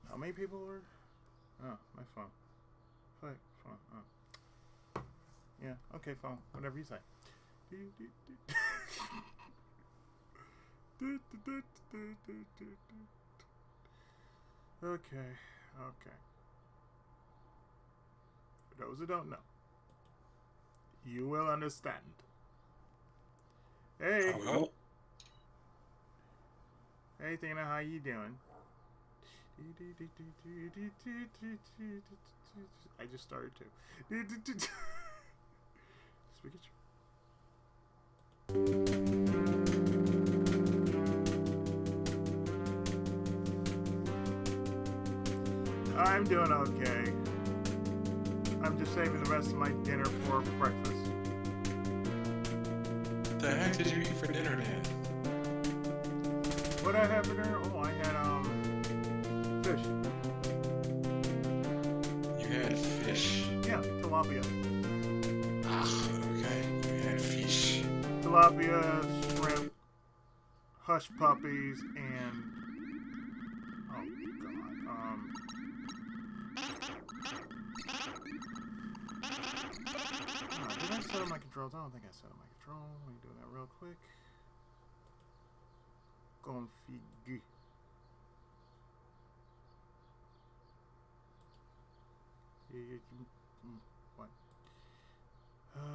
How many people are? Oh, my phone. Phone. Oh. Yeah. Okay, phone. Whatever you say. Okay. For those who don't know, you will understand. Hey. I will. Hey, Tina, how you doing? I just started to. I'm doing okay. I'm just saving the rest of my dinner for breakfast. What the heck did you eat for dinner, Dan? What I had for dinner? Oh, I had fish. You had fish? Yeah, tilapia. Ah, okay. You had fish. Tilapia, shrimp, hush puppies, and oh god, did I set up my controls? I don't think I set up my control. Let me do that real quick. Config. What? Define.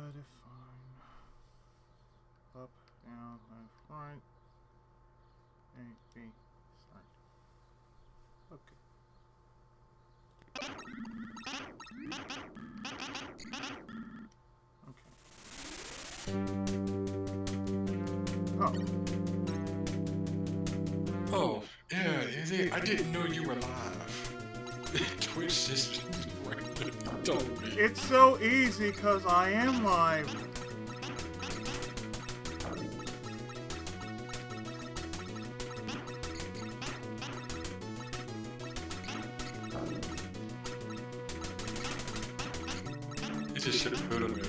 Up, down, left, right. A, B, start. Okay. Oh, yeah, I didn't know you were live. Twitch just told me. It's so easy because I am live. It just should have put on there.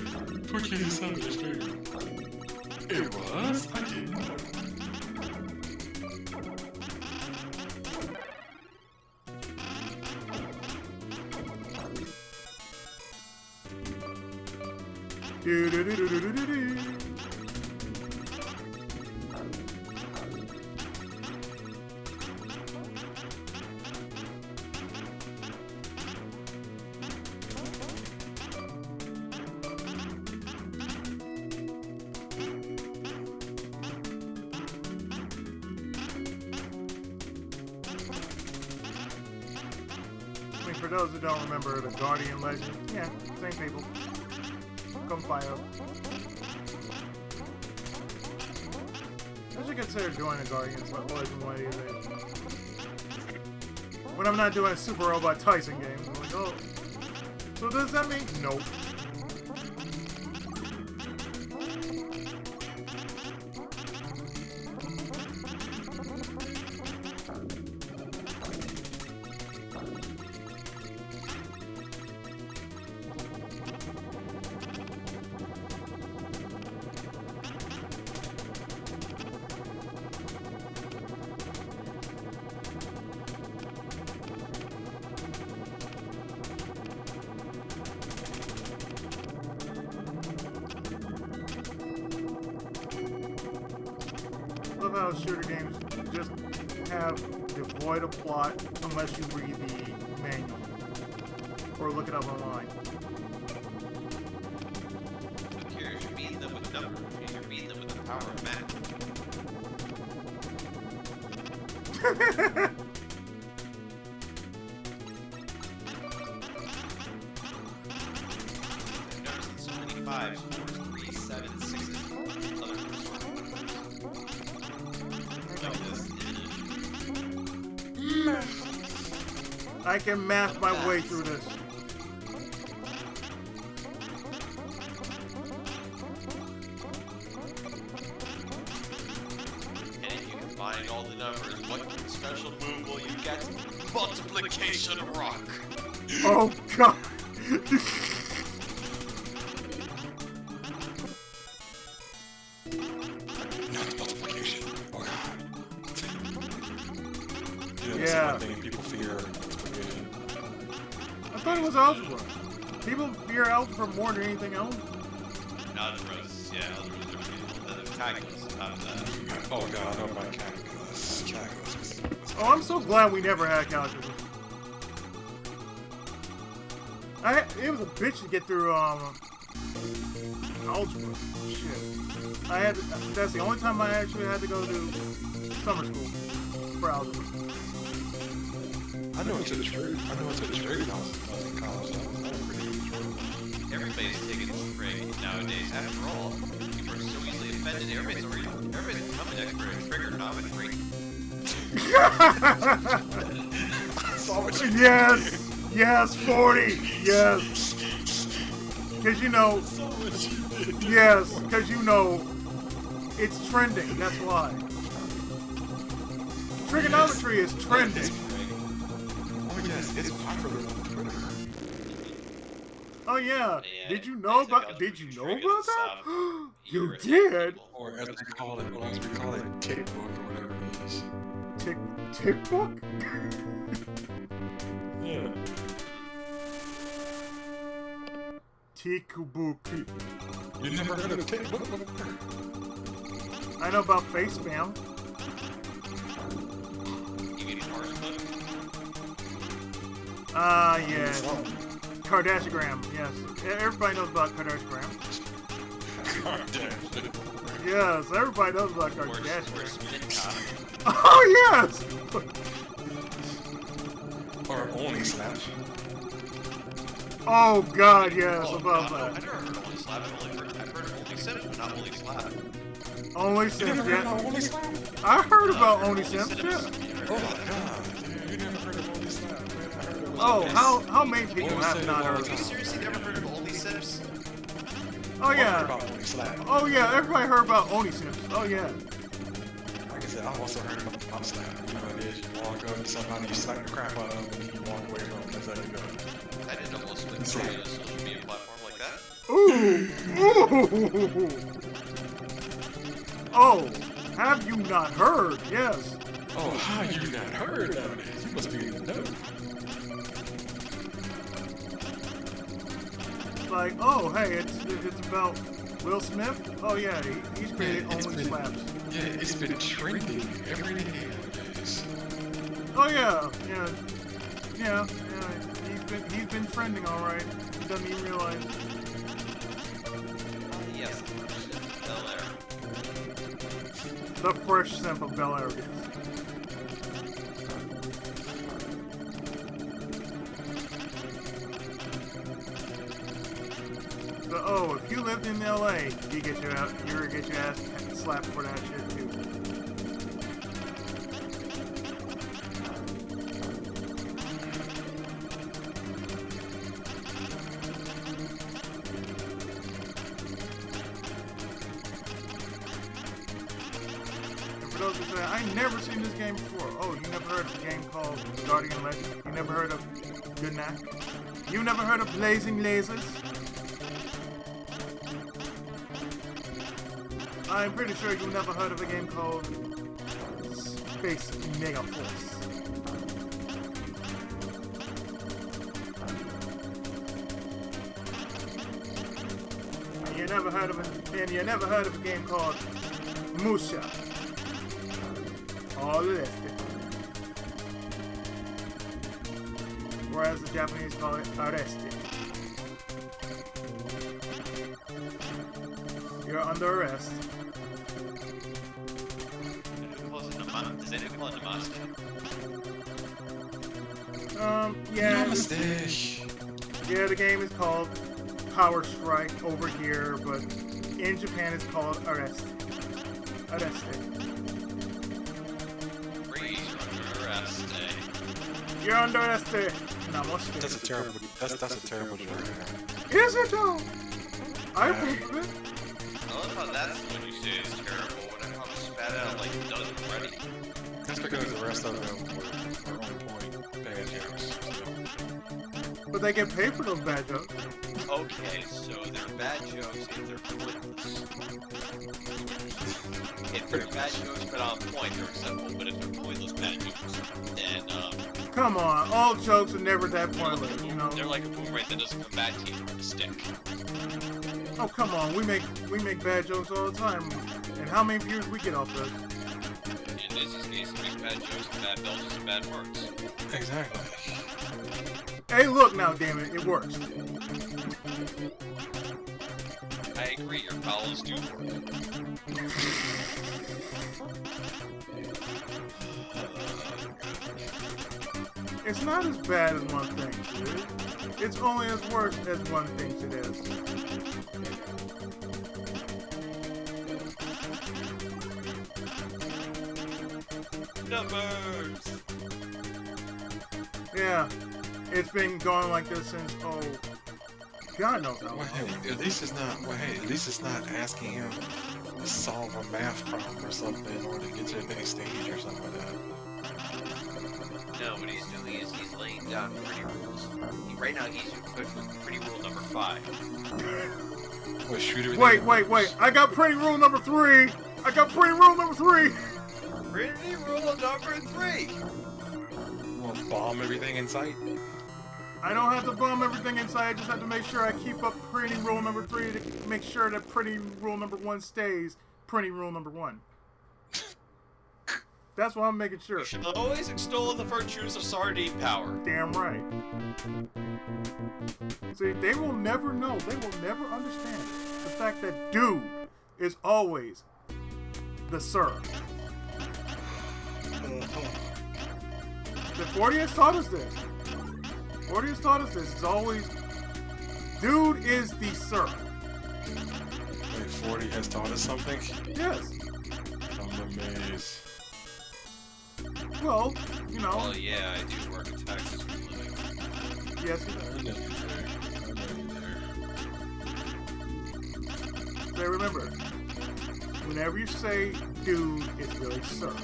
For kids on the stream. It was? I didn't know. For those who don't remember the Guardian Legend, yeah, same people. Come fire up. I should consider joining the Guardians Legend one of these days. When I'm not doing a Super Robot Tyson game, I'm like, oh. So does that mean? Nope. I love how shooter games just have devoid of plot unless you read the manual or look it up online. Who cares? You're beating them with numbers. You're beating them with the power of math. 5, 4, 3, 7, 6. I can math my way through this. And if you combine all the numbers, what special move will you get? Multiplication rock. Oh god. is algebra? People fear algebra more than anything else. Algebras, yeah, algebras are the calculus. Oh god, I know about calculus. Calculus. Oh, I'm so glad we never had calculus. It was a bitch to get through algebra. Shit. That's the only time I actually had to go to summer school for algebra. I know it's a trade. I know it's a trade in college. That was pretty easy. Everybody's taking a trig nowadays. After all, people are so easily offended. Everybody's becoming an expert in trigonometry. Yes, 40. Yes. Because you know. Yes, because you know. It's trending. That's why. Trigonometry is trending. Oh yes, it's popular on Twitter. Oh yeah. Did you know about that? You did? Or as we call it, tick book or whatever it is. Tick book? Yeah. Tikubuki. You never heard of tick book before? I know about face spam. You mean Facebook? Yeah. Kardashian, yes. Everybody knows about Kardashian. Yes, everybody knows about Kardashian. Oh, yes! Or only slash. Oh, God, yes, about that. I've never heard of only slap. I've heard of only Sims, but not only slap. Only You Sims, never heard yeah. of only slap? I heard about Only Sims, yeah. Oh my god, dude, you never heard of only slap, man. I heard of Oh, how many people have not heard Have you of it? seriously never heard of only Sims? Oh, I heard yeah. about only slap. Oh, yeah, everybody heard about Only Sims. Oh, yeah. Like I said, I've also heard about slap. You know what it is? You walk up to somebody, you slap the crap out of them, and you walk away from them. That's how you go. I didn't know most of them were a social media platform like that. Ooh! Oh, have you not heard? Yes. Oh, how you not heard nowadays? You must be in the know. Like, oh, hey, it's about Will Smith. Oh yeah, he's created only slaps. Yeah, it's been trending every day nowadays. Oh yeah. He's been trending, all right. He doesn't even realize. Yes, Bel Air. The fresh simp of Bel Air. So, oh, if you lived in LA, you're gonna get your ass slapped for that shit too. And for those who say, I never seen this game before. Oh, you never heard of a game called Guardian Legend? You never heard of Gunak? You never heard of Blazing Lasers? I'm pretty sure you never heard of a game called Space Mega Force. And you never heard of a game called Musha. Aleste. Whereas the Japanese call it Aleste. You're under arrest. Does anyone call it Namaste? Yeah. Namaste. Yeah, the game is called Power Strike over here, but in Japan it's called Arrest. Arreste. Freeze, you're under arrest, eh? You're under arrest. Namaste. That's a terrible. That's a terrible joke. Is it though? I approve of it. I love how that's when you say it's terrible, when I how to spat out like it does already. That's because the rest of them were on point bad jokes. But they get paid for those bad jokes. Okay, so they're bad jokes if they're pointless. If they're bad jokes but on point, they're acceptable. But if they're pointless bad jokes, then Come on, all jokes are never that pointless, you know? They're like a boomerang that doesn't come back to you with a stick. Oh, come on, we make bad jokes all the time. And how many views we get off this? In this case, it makes bad jokes and bad belches and bad farts. Exactly. Hey, look now, damn it, it works. I agree, your bowels do work. It's not as bad as one thinks, dude. It's only as worse as one thinks it is. Numbers! Yeah, it's been going like this since, oh, God knows how long. Well, hey, at least it's not asking him to solve a math problem or something, or to get to the next stage or something like that. No, what he's doing is he's laying down pretty rules. Right now he's equipped with pretty rule number 5. Well, shoot everything. Wait, I got pretty rule number 3! I got pretty rule number 3! Pretty rule number 3! Well, bomb everything in sight. I don't have to bomb everything inside, I just have to make sure I keep up pretty rule number 3 to make sure that pretty rule number 1 stays pretty rule number 1. That's what I'm making sure. You should always extol the virtues of sardine power. Damn right. See, they will never know, they will never understand the fact that dude is always the sir. The 40 has taught us this. 40 has taught us this. It's always, dude is the sir. Wait, 40 has taught us something? Yes. I'm amazed. Well, you know. Well, yeah, I do work in taxes for a living. Yes, he I does. know you're there. So remember, whenever you say dude, it's really sir.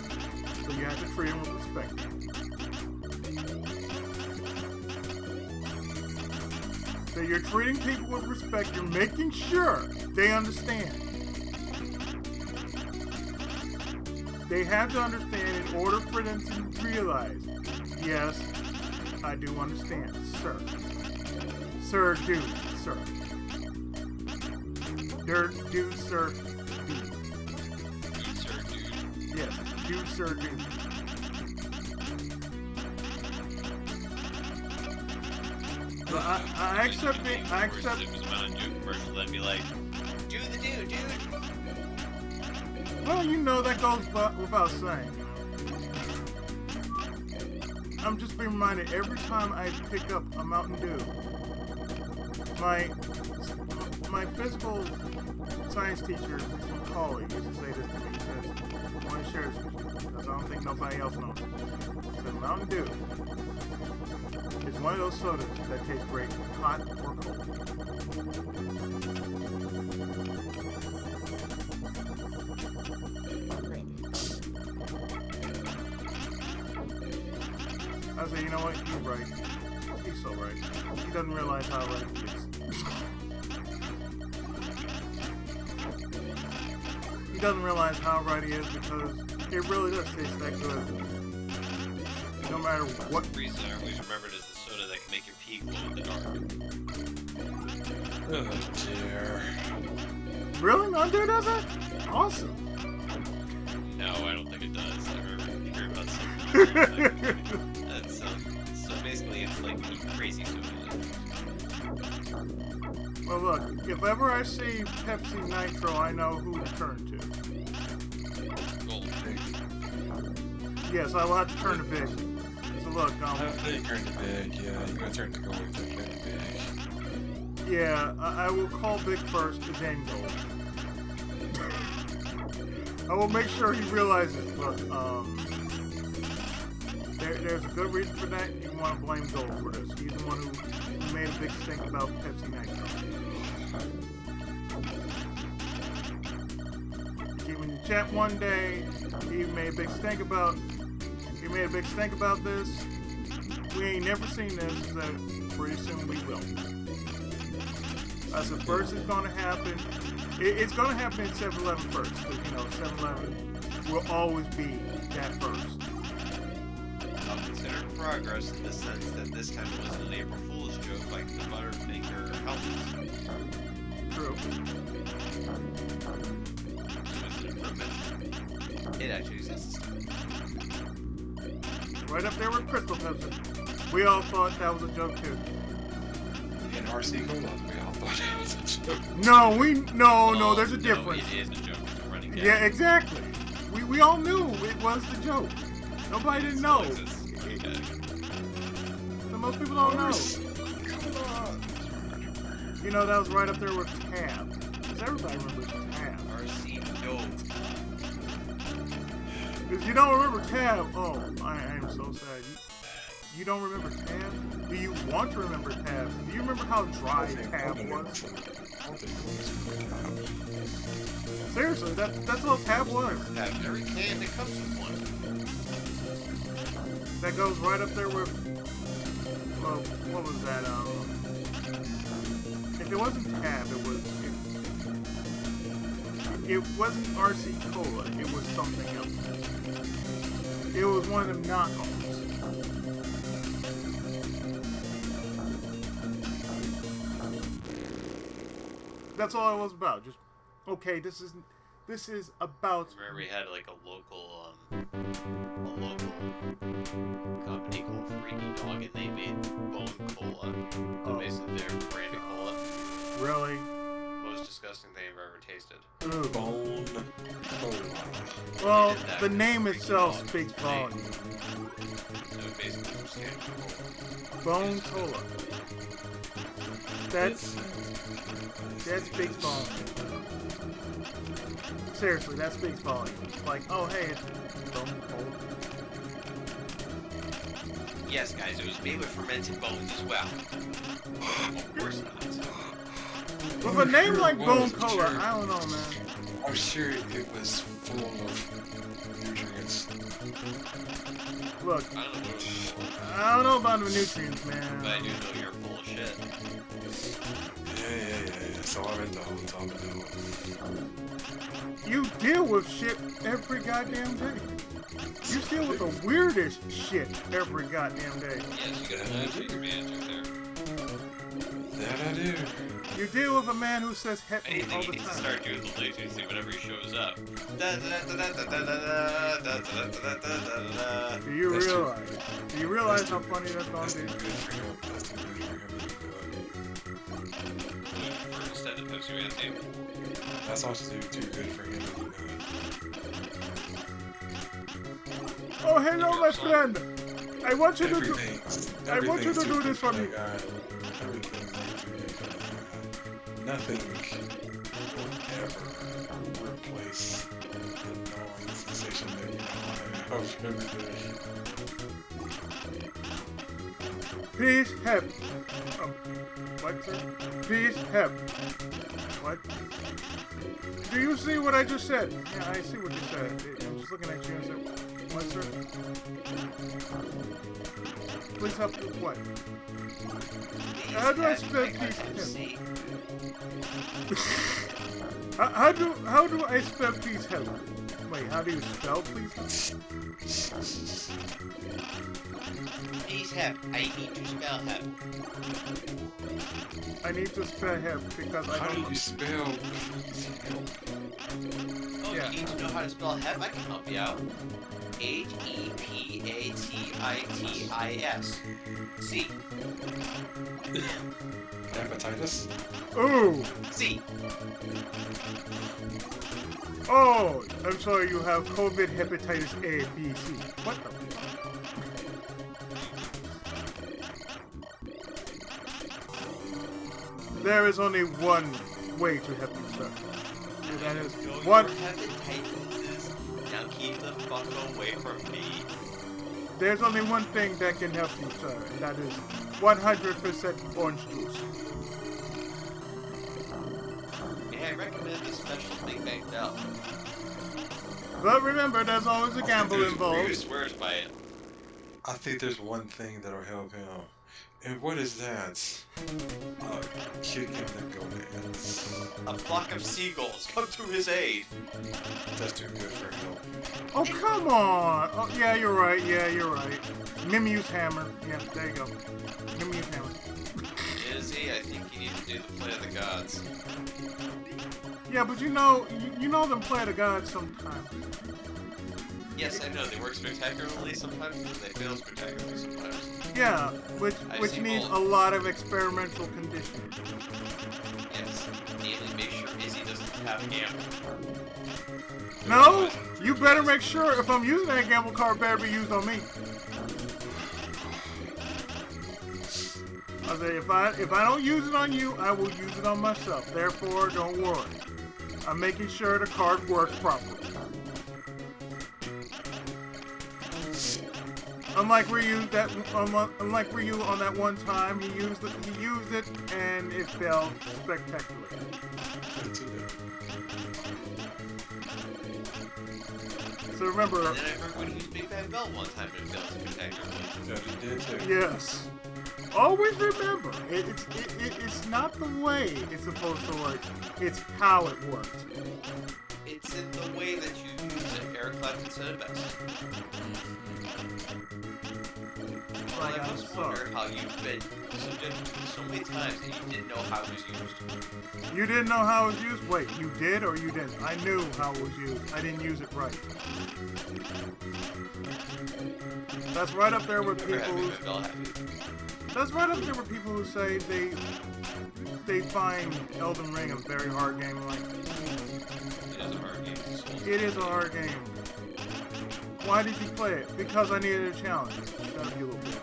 So you have to treat him with respect. So you're treating people with respect, you're making sure they understand. They have to understand in order for them to realize, yes, I do understand, sir. Sir, dude, sir. Dirt, dude, sir, dude. Dude, sir, dude. Yes, dude, sir, dude. So I accept it. I accept. If it was Mountain Dew commercial, then be like, do the dude, dude. Well, you know that goes without saying. I'm just being reminded every time I pick up a Mountain Dew. My physical science teacher from college used to say this to me. He says, I want to share this with you because I don't think nobody else knows. He said, Mountain Dew is one of those sodas that tastes great hot or cold. I say, you know what? He's right. He's so right. He doesn't realize how right he is. He doesn't realize how right he is because it really does taste that good. No matter what. The reason I always remembered is the soda that can make your pee glow in the dark. Oh dear. Really? Mountain Dew does it? Awesome. No, I don't think it does. I remember hearing about something. That's so basically it's like eating crazy soda. Well, look, if ever I see Pepsi Nitro, I know who to turn to. Gold. Yes, I will have to turn to Big. So look, You turn to big, yeah. You're gonna turn to gold, you turn to big. yeah, I will call Big first, then Gold. I will make sure he realizes, look, there's a good reason for that. You want to blame Gold for this. He's the one who made a big stink about Pepsi Nitro. He came in the chat one day. He made a big stink about. He made a big stink about this. We ain't never seen this. So pretty soon we will. I said first it's gonna happen. It's gonna happen in 7-Eleven first, because you know 7-Eleven will always be that first. considered progress in the sense that this time it wasn't an April Fool's joke like the Butterfinger helmets. True. So it's an improvement. It actually exists. Right up there with Crystal Pepsi. We all thought that was a joke too. In RC Cola, we all thought it was a joke. No, there's a No, difference. it is a joke. It's a running gag. Yeah, exactly. We all knew it was the joke. Nobody didn't know. Okay. So most people don't know. Come on. You know, that was right up there with Tab. Because everybody remembers Tab. RC, no. If you don't remember Tab, oh, I am so sad. You don't remember Tab? Do you want to remember Tab? Do you remember how dry Tab was? Seriously, that's all Tab was. Every can that comes with one. That goes right up there with, well, what was that, if it wasn't Tab, it wasn't RC Cola, it was something else. It was one of them knockoffs. That's all it was about. Just, okay, this is about. Remember we had like a local company called Freaky Dog, and they made Bone Cola. So basically their brand of cola. Really? Most disgusting thing I've ever tasted. Ooh. Bone Cola. Well, the name itself speaks volumes. So basically we're standing Bone Cola. That speaks volumes. Seriously, that speaks volumes. Like, oh hey, it's Bone Cola. Yes, guys, it was made with fermented bones as well. Of course not. With a name like Bone Cola, I don't know, man. I'm sure it was full of nutrients. Look, I don't know what it was for, I don't know about the nutrients, man. but I do know you're full of shit. Yeah. So I'm in the whole top of You deal with shit every goddamn day. You deal with the weirdest shit every goddamn day. Yes, you gotta have your man right there. That I do. You deal with a man who says I heck all think the he needs to time. start doing the Bluetooth thing whenever he shows up. Do you That's realize? Do you realize how funny that's gonna That's be? good for him. That's good for him. Instead of Pepsi Man name. That's also too good for him. Oh, hello, my friend. I want you to do. I want you to do this for me. Nothing will ever replace the knowing sensation that you have every day. Please help. What, sir? Please help. What? Do you see what I just said? Yeah, I see what you said. I'm just looking at you and said, what, sir? Please help with what? How do I spell please help? How do I spell please help? Wait, how do you spell please help? Please help. I need to spell help. I need to spell help because I How don't do know. you spell Oh, Yeah. you need to know how to spell help? I can help you out. Hepatitis. C. hepatitis? Ooh! C. Oh! I'm sorry, you have COVID, hepatitis A, B, C. What the fuck? There is only one way to help you, sir. And that is Know one. your hepatitis. Now keep the fuck away from me. There's only one thing that can help you, sir, and that is 100% orange juice. May I recommend a special thing banked up? But remember, there's always a gamble Who involved. swears by it? I think there's one thing that'll help him. And what is that? Kick in the gonads. A flock of seagulls come to his aid. That's too good for him. Oh, come on! Oh, yeah, you're right. Yeah, you're right. Mimiu's hammer. Yeah, there you go. Mimiu's hammer. Is he? I think you need to do the play of the gods. Yeah, but you know them play the gods sometimes. Yes, I know, they work spectacularly sometimes, and they fail spectacularly sometimes. Yeah, which see needs both. a lot of experimental conditioning. Yes, namely make sure Izzy doesn't have a gamble. No, you better make sure if I'm using that gamble card, better be used on me. I say if I don't use it on you, I will use it on myself. Therefore, don't worry. I'm making sure the card works properly. Unlike Ryu on that one time, he used it and it failed spectacularly. So remember. And then I remember when he used Big Bad Bell one time and it failed spectacularly. Yeah, he did too. Yes. Always remember, it's not the way it's supposed to work. It's how it worked. It's in the way that you use it. Eric Clapton said it best. Well, I must wonder how you've been subjected to it so many times that you didn't know how it was used. You didn't know how it was used? Wait, you did or you didn't? I knew how it was used. I didn't use it right. That's right up there with people who... That's right up there with people who say they find Elden Ring a very hard game. Like, It is a hard game. it is a hard game. Why did you play it? Because I needed a challenge. Shut up, you little bitch.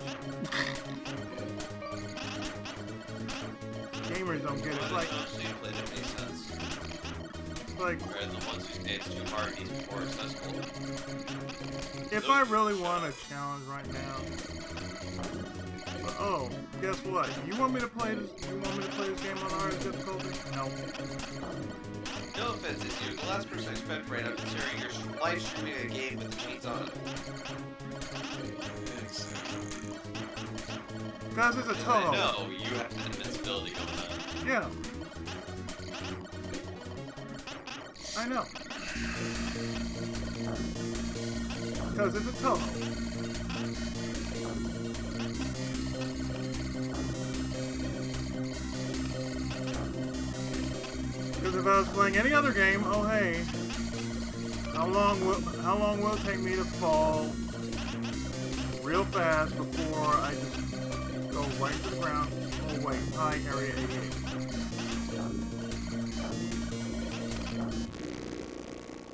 Gamers don't get it. It's like, Rather than the ones who say it's too hard, he's more accessible. if I really want a challenge right now, oh, guess what? You want me to play this? You want me to play this game on the hardest difficulty? No. No offense, it's you. The last person I spent right now considering you're live streaming a game with the cheats on it. Because it's a Toho. No, you have an invincibility going on. Yeah. I know. Because it's a Toho. Because if I was playing any other game, oh hey, how long will it take me to fall real fast before I just go right to the ground? Oh wait, hi, Area 88.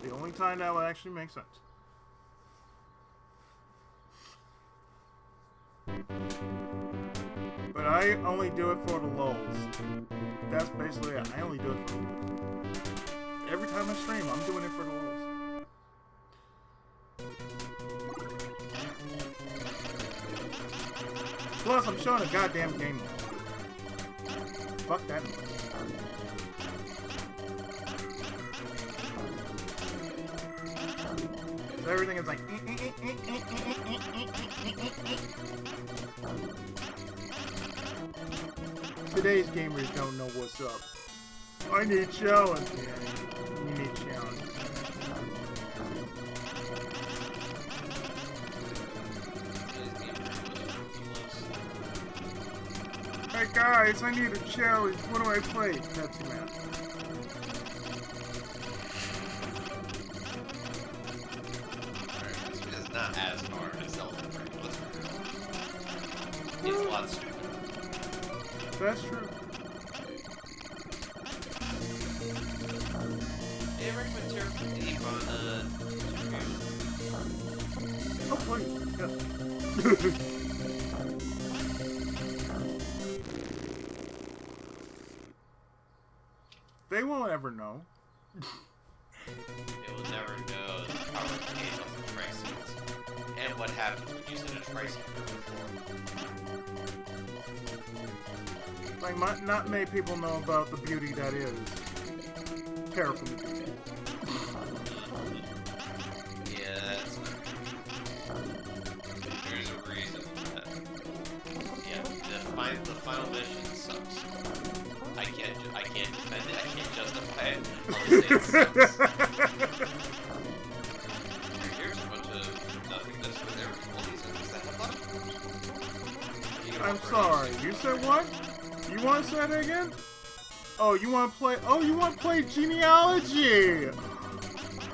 The only time that would actually make sense. But I only do it for the lulz. That's basically it. I only do it for the lulz. Every time I stream, I'm doing it for the lulz. Plus, I'm showing a goddamn game mode. Fuck that noise. So everything is like... Today's gamers don't know what's up. I need challenge. You need challenge. Hey guys, I need a challenge. What do I play? Pepsi Man. It's not as hard as Elden Ring. Let's be real. It's a lot stupider. That's true. Hey, I recommend Terra from Deep on Oh, please. Yes. They won't ever know. They will never know the power of the gaze off the triceps. And what happens when you set a tricep before. Like, not many people know about the beauty that is Terra from the Deep. Yeah, that's... There's a reason for that. Yeah, final mission sucks. I can't defend it. I can't justify it. I'll just say it sucks. Here's a bunch of nothingness with their difficulties, and is that a lot? I'm sorry. You said what? You want to say that again? Oh, you want to play? Oh, you want to play genealogy?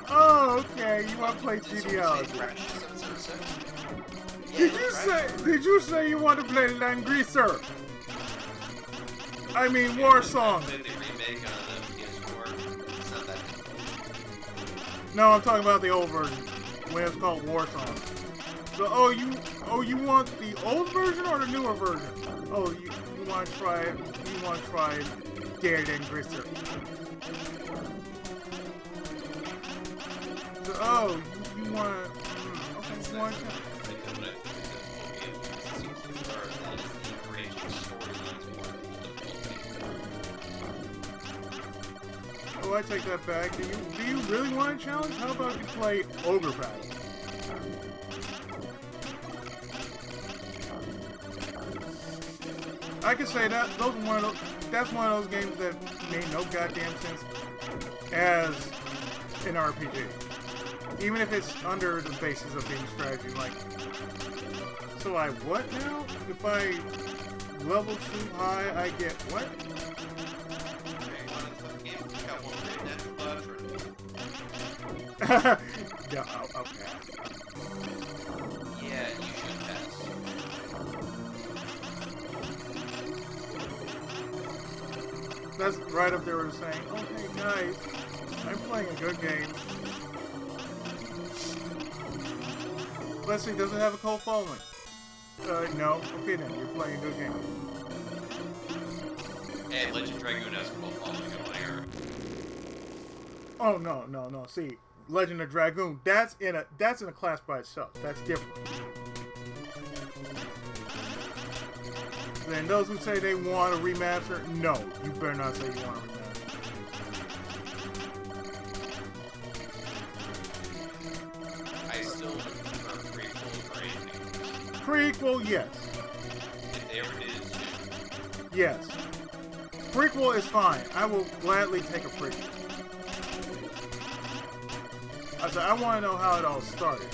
Oh, okay. You want to play genealogy? Did you say you want to play Langrisser? I mean, War Song. No, I'm talking about the old version when it's called War Song. So, oh, you want the old version or the newer version? Oh, you want to try it? You want to try Dare Langrisser? So, oh, you want? Okay, you want to? Oh, I take that back. Do you really want a challenge? How about you play Ogre Battle? I can say that that's one of those games that made no goddamn sense as an RPG. Even if it's under the basis of being strategy, like, so I what now? If I level too high, I get what? Yeah, I'll pass. Yeah, you should pass. That's right up there with saying, okay guys, I'm playing a good game. Let's see, does it have a cult following? No. Okay then, you're playing a good game. Hey, Legend Dragoon has a cult following in my era. Oh no. See, Legend of Dragoon, that's in a class by itself. That's different. Then those who say they want a remaster, no, you better not say you want a remaster. I still would prefer prequel or anything. Prequel, yes. If they ever did it too. Yes. Prequel is fine. I will gladly take a prequel. I said, I want to know how it all started.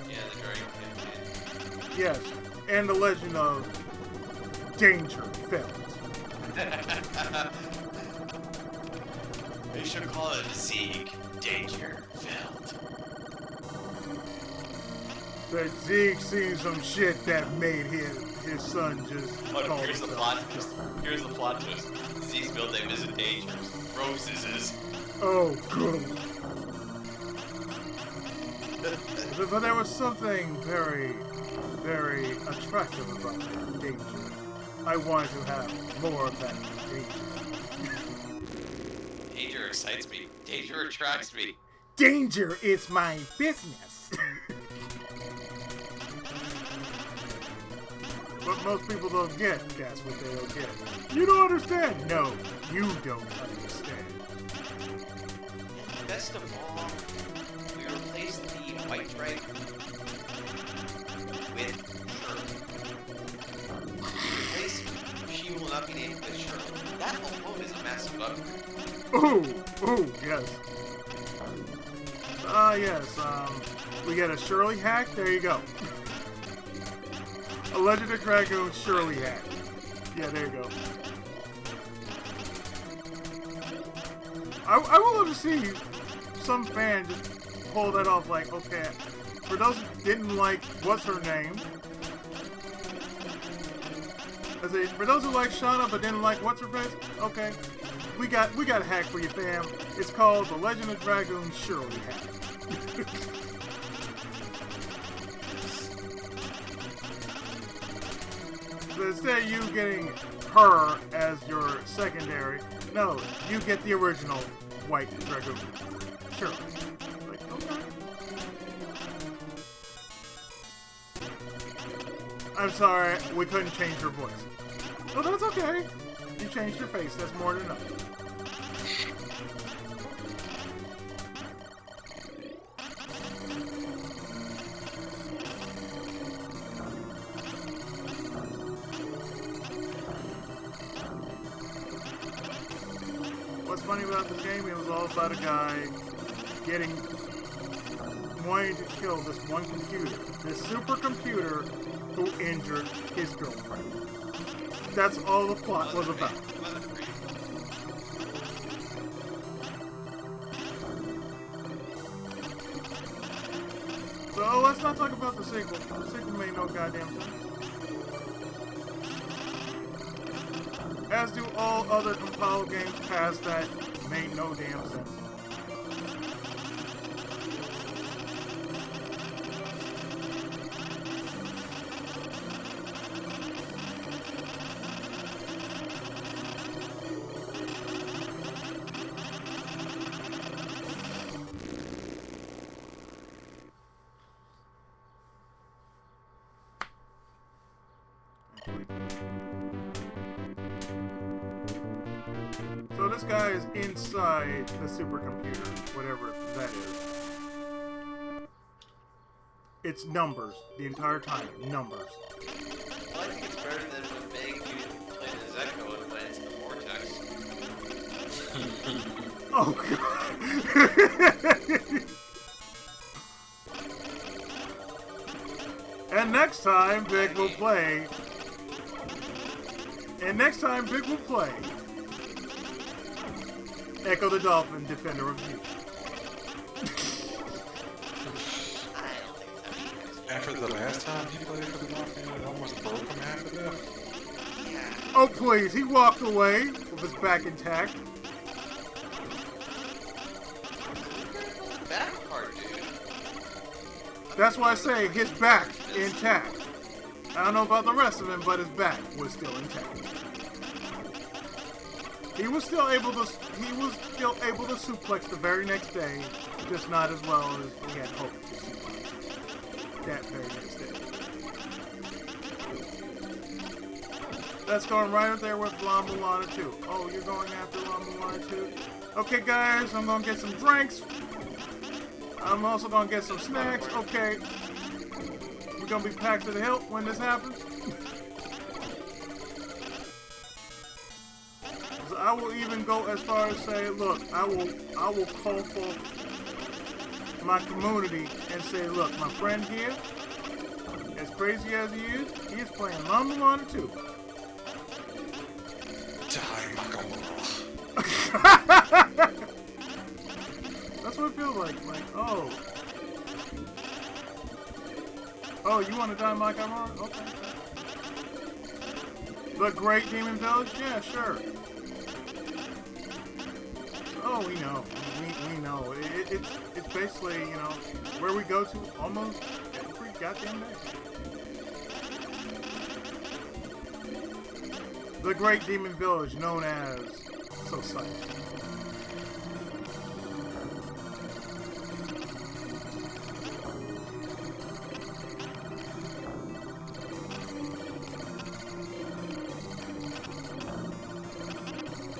Yeah, the Dragon campaign. Yes. And the legend of Danger Felt. They should call it Zeke Danger Felt. That Zeke seen some shit that made his son just call Here's the himself. plot twist. Here's the plot twist. Zeke's middle name isn't Dangerous. Roses is. Oh, good. But there was something very, very attractive about that danger. I wanted to have more of that danger. Danger excites me. Danger attracts me. Danger is my business. What most people don't get, that's what they don't get. You don't understand? No, you don't understand. Best of all, we replaced the White Dragon with Shirley. Replace She Will Not Be Named with Shirley. That alone is a massive upgrade. Ooh, yes. Yes, we get a Shirley hack, there you go. A Legend of Dragoon Shirley hack. Yeah, there you go. I would love to see some fan just pull that off, like, okay, for those who didn't like, what's her name? I say, for those who like Shauna but didn't like what's her face, okay, we got a hack for you, fam. It's called the Legend of Dragoon Shirley hack. So instead of you getting her as your secondary, no, you get the original White Dragoon. Sure. Like, okay. I'm sorry, we couldn't change your voice. Oh, that's okay. You changed your face, that's more than enough. funny about this game? It was all about a guy wanting to kill this one computer, this supercomputer who injured his girlfriend. That's all the plot was about. So let's not talk about the sequel. The sequel made no goddamn sense. As do all other compiled games past that made no damn sense. So this guy is inside the supercomputer, whatever that is. It's numbers the entire time. Numbers. Well, I think it's better than when Meg you played as Echo and went into the vortex. Oh god. And next time Big will play. Echo the Dolphin, Defender of You. After the last time he played for the Dolphin, it almost broke him half to death. Yeah. Oh please, he walked away with his back intact. Back part, dude. That's why I say his back intact. I don't know about the rest of him, but his back was still intact. He was still able to suplex the very next day, just not as well as he had hoped to suplex that very next day. That's going right up there with La Mulana 2. Oh, you're going after La Mulana 2? Okay, guys, I'm gonna get some drinks. I'm also gonna get some snacks. Okay. We're gonna be packed to the hilt when this happens. I will even go as far as say, look, I will call for my community and say, look, my friend here, as crazy as he is playing La Mulana 2. That's what it feels like. Like, oh, you want to die, Mike? I'm on. Okay. The Great Demon Village? Yeah, sure. Oh, we know. We know. It's basically, you know, where we go to almost every goddamn day. The Great Demon Village, known as Society.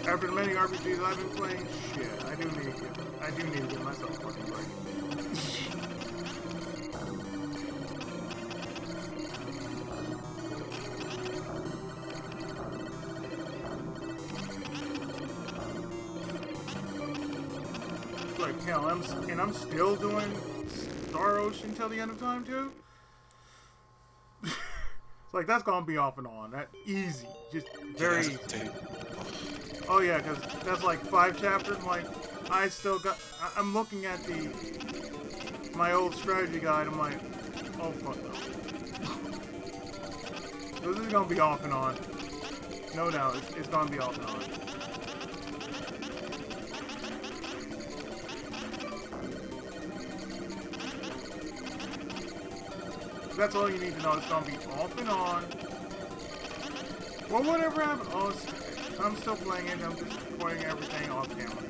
After the many RPGs I've been playing, shit, I do need to get myself a fucking break. It's like hell, I'm still doing Star Ocean till the end of time too. It's like that's gonna be off and on. That easy, just very easy. Oh yeah, because that's like 5 chapters. Like, I'm looking at my old strategy guide. I'm like, oh fuck no. This is gonna be off and on. No doubt, it's gonna be off and on. That's all you need to know. It's gonna be off and on. Well, whatever happens. Oh, I'm still playing it. I'm just recording everything off camera.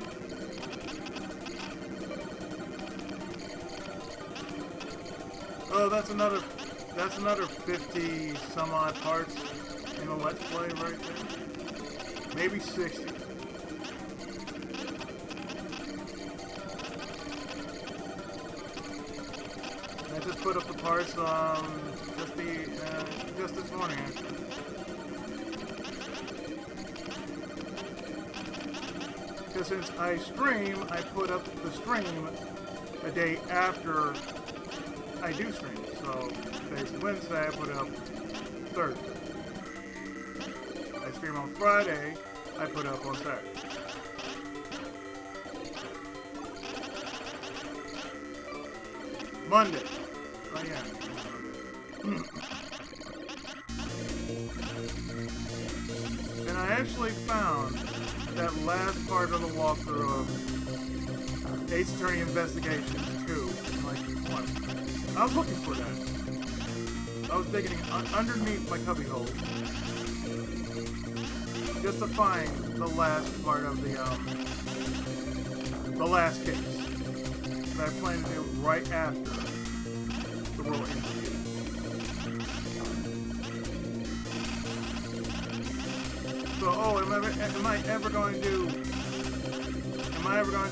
Oh, that's another 50 some odd parts in a Let's Play right there. Maybe 60. I just put up the parts just this morning actually. Because since I stream, I put up the stream a day after I do stream. So today's Wednesday, I put it up Thursday. I stream on Friday, I put it up on Saturday. Monday. Oh yeah. And I actually found that last part of the walkthrough of Ace Attorney Investigations 2. Like, what? I was looking for that. I was digging underneath my cubbyhole just to find the last part of the last case that I plan to do right after the world interview. So, am I ever going to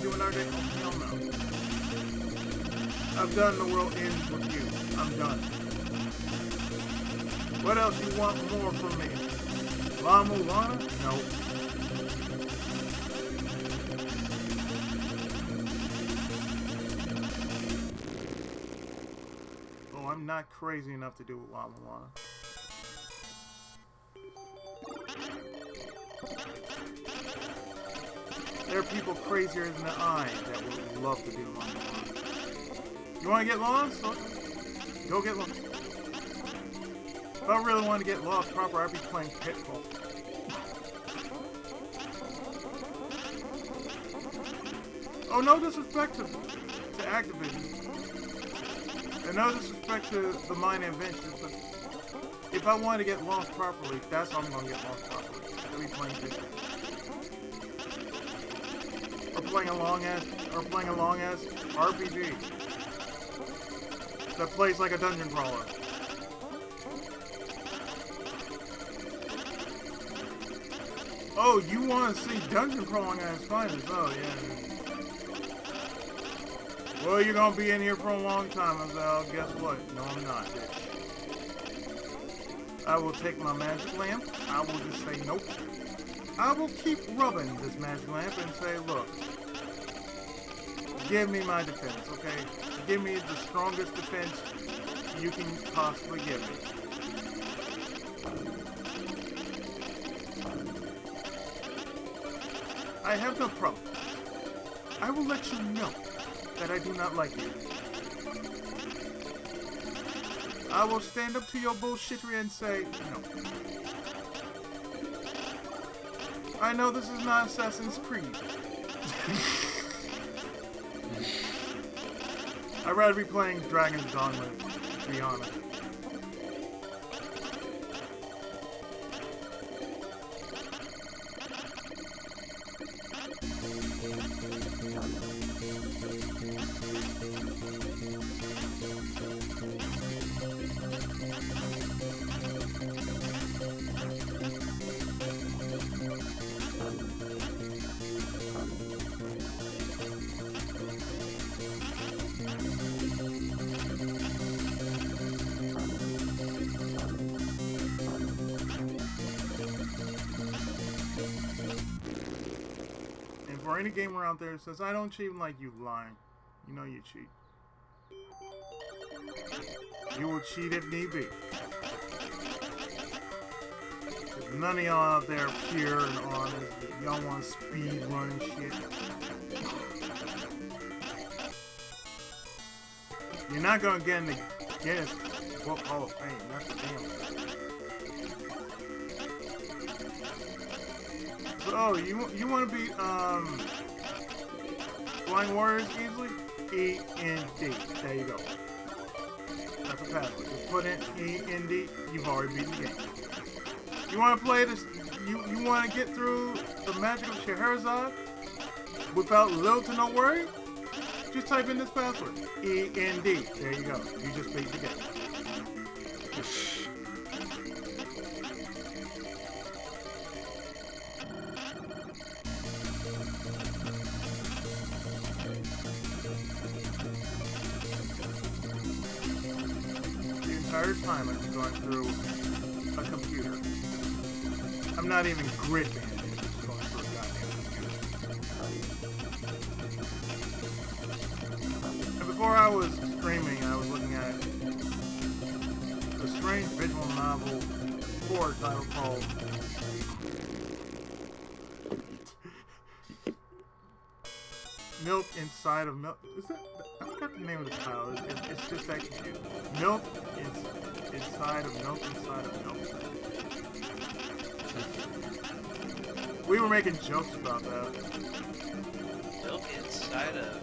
do another day? Oh, hell no. I've done the world ends with you. I'm done. What else you want more from me? La Mulana? No. Oh, I'm not crazy enough to do La Mulana. There are people crazier than I that would love to do La Mulana. You want to get lost? Go get lost. If I really want to get lost proper, I'd be playing Pitfall. Oh, no disrespect to Activision. And no disrespect to the Mine Adventures, but if I want to get lost properly, that's how I'm going to get lost properly. I'll be playing Pitfall. Or playing a long ass RPG that plays like a dungeon crawler. Oh, you want to see dungeon crawling at its finest? Oh, yeah. Well, you're going to be in here for a long time. I said, oh, guess what? No, I'm not, bitch. I will take my magic lamp. I will just say, nope. I will keep rubbing this magic lamp and say, look, give me my defense, okay? Give me the strongest defense you can possibly give me. I have no problem. I will let you know that I do not like you. I will stand up to your bullshittery and say, no. I know this is not Assassin's Creed. I'd rather be playing Dragon's Gauntlet, to be honest. For any gamer out there that says, I don't cheat, like, you lying. You know you cheat. You will cheat if need be. None of y'all out there are pure and honest. Y'all want speed run shit. You're not gonna get in the Guinness Book Hall of Fame. That's the damn thing. Oh, you want to be Flying Warriors easily? E N D. There you go. That's a password. Just put in E N D. You've already beaten the game. You want to play this? You want to get through the magic of Scheherazade without little to no worry? Just type in this password. E N D. There you go. You just beat the game. Time I'm just going through a computer. I'm not even grid banding, I'm just going through a goddamn computer. before I was streaming, I was looking at a strange visual novel horror title called Milk Inside of Milk. Is that? I forgot the name of the title. It's just that cute. Milk inside of milk inside of milk. We were making jokes about that. Milk inside a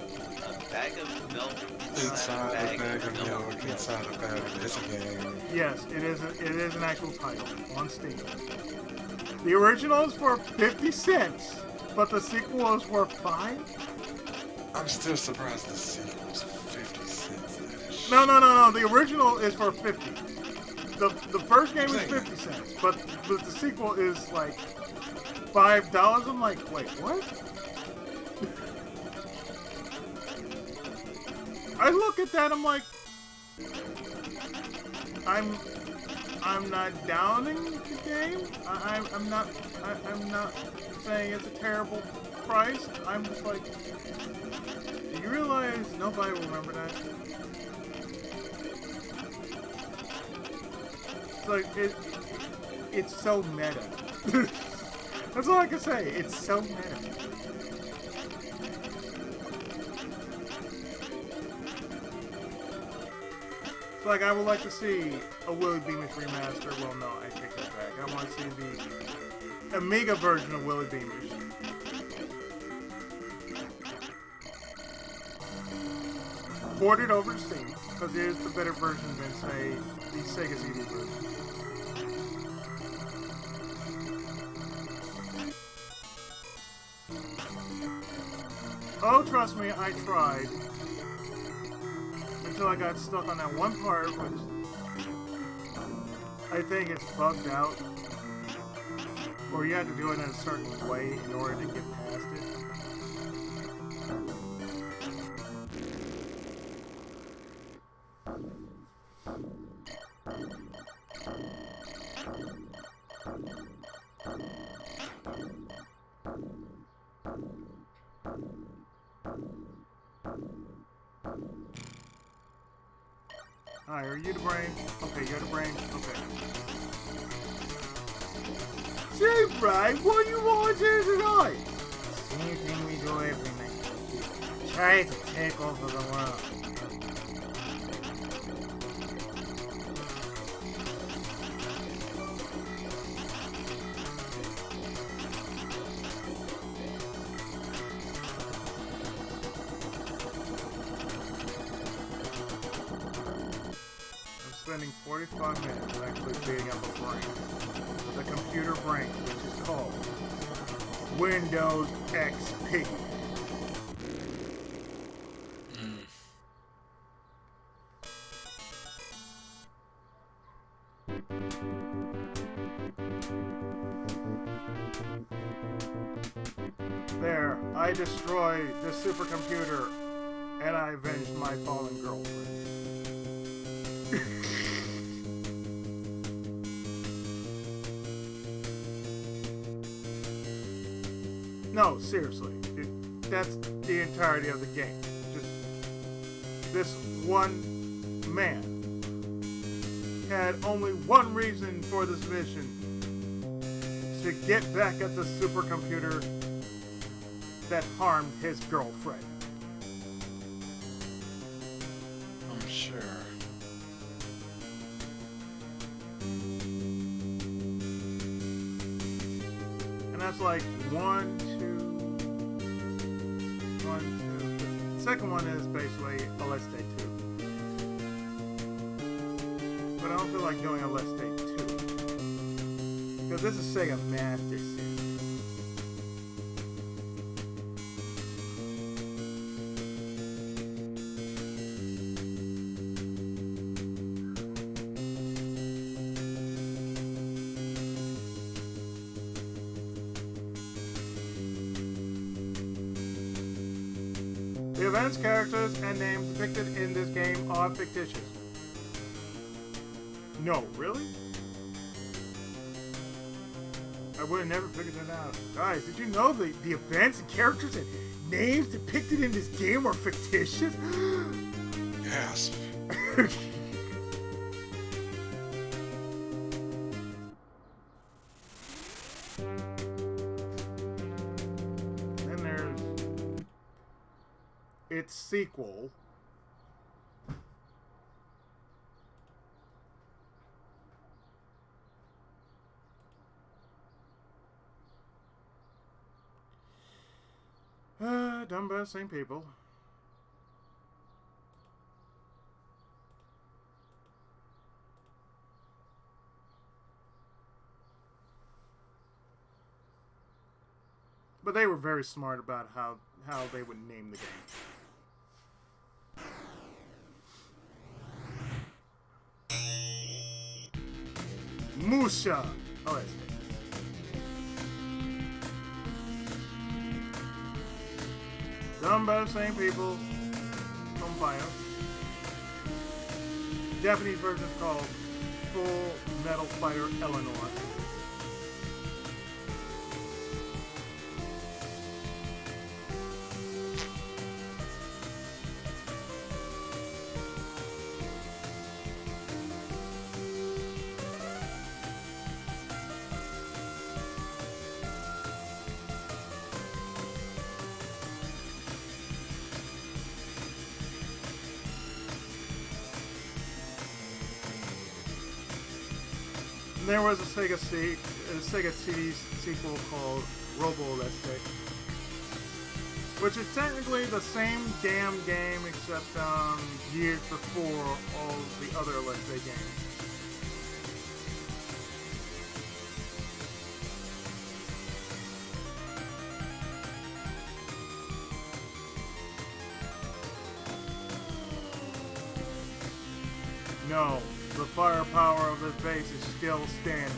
bag of milk. Inside a bag of milk, inside a bag of it's a game. Yes, it is an actual title on Steam. The original is for 50 cents, but the sequel is for 5? I'm still surprised the sequel was 50 cents. That is No. The original is for 50. The first game is 50 cents, but the sequel is like $5. I'm like, wait, what? I look at that, I'm like, I'm not downing the game. I'm not saying it's a terrible price. I'm just like, do you realize nobody will remember that? It's like it's so meta. That's all I can say. It's so meta. It's like I would like to see a Willy Beamish remaster. Well, no, I take that back. I want to see the Amiga version of Willy Beamish. Ported over to Steam, because it is the better version than, say, the Sega CD version. Oh, trust me, I tried. Until I got stuck on that one part, which I think it's bugged out. Or you have to do it in a certain way in order to get past it. Alright, are you the brain? Okay, you're the brain? Okay. Say, Brian, what do you want to do tonight? Same thing we do every night. Try to take over the world. Spending 45 minutes actually beating up a brain. The computer brain, which is called Windows XP. There, I destroyed the supercomputer and I avenged my fallen girlfriend. No, seriously. That's the entirety of the game. Just this one man had only one reason for this mission: to get back at the supercomputer that harmed his girlfriend. I'm sure. And that's like one, two. The second one is basically Aleste 2. But I don't feel like doing Aleste 2. Because this is Sega Master System. The events, characters, and names depicted in this game are fictitious. No, really? I would have never figured that out. Guys, did you know the events and characters and names depicted in this game are fictitious? gasp. Then there's its sequel. Done by the same people. But they were very smart about how they would name the game. Musha! Aleste. Done by the same people. From Bio. Japanese version is called Full Metal Fighter Eleanor. There was a Sega CD sequel called Robo Aleste, which is technically the same damn game except years before all the other Aleste games. No. The firepower of this base is still standing.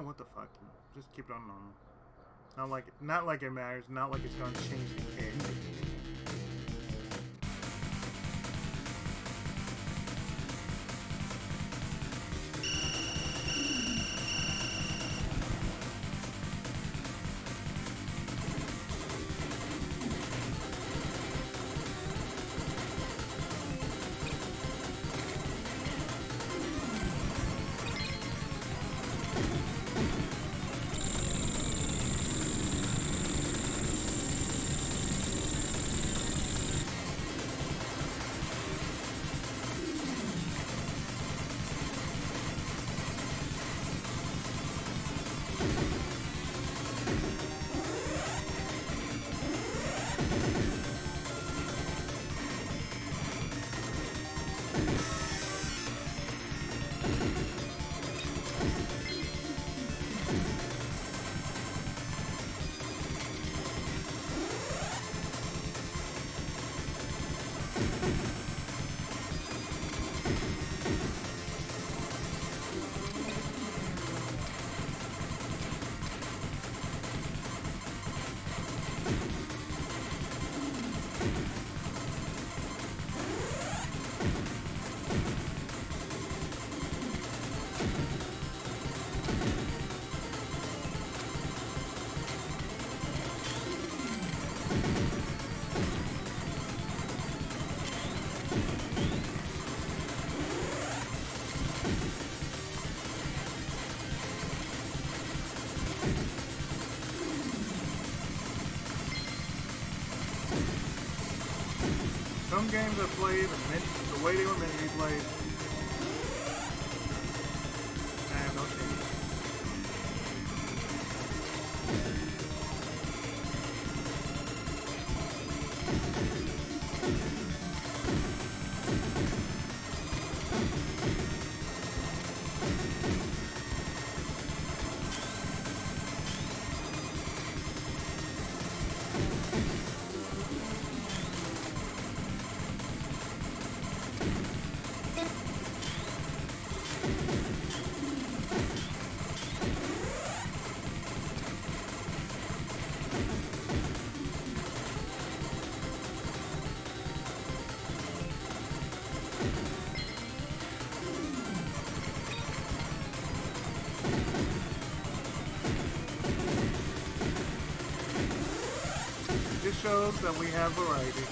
What the fuck? Just keep it on normal. Not like it matters. Not like it's gonna change the end. Some games are played the way they were meant to be played. I have no shame. shows that we have variety.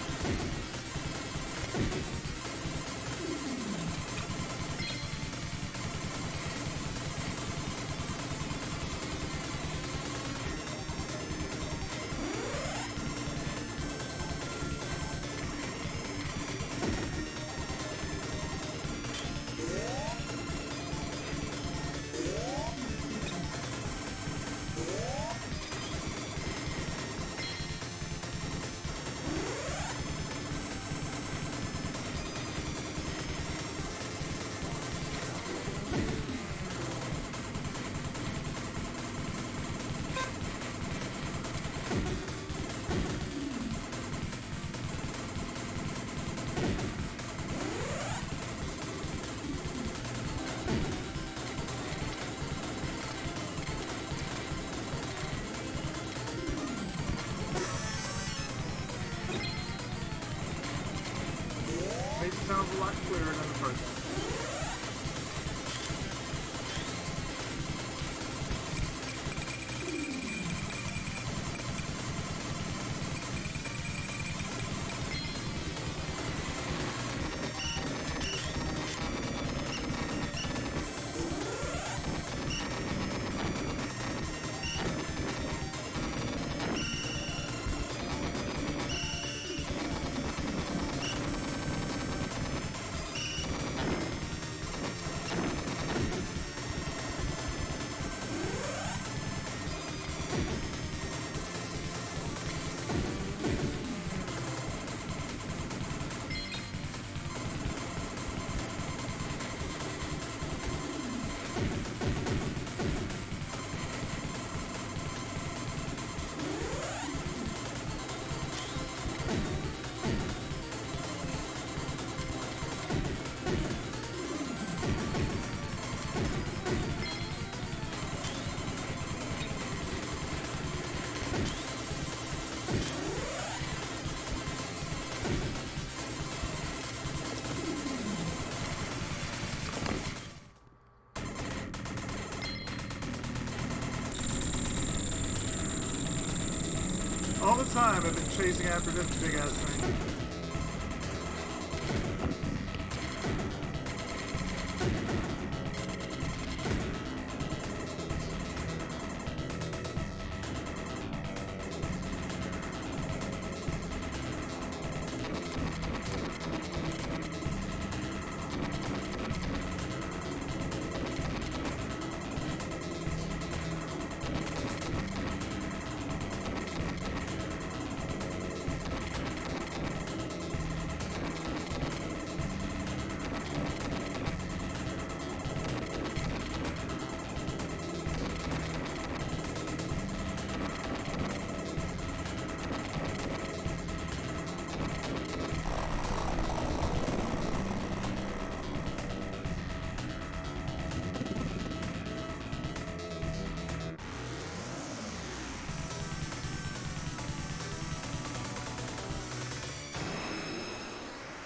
Sounds a lot clearer than the first one. All the time I've been chasing after this big ass thing.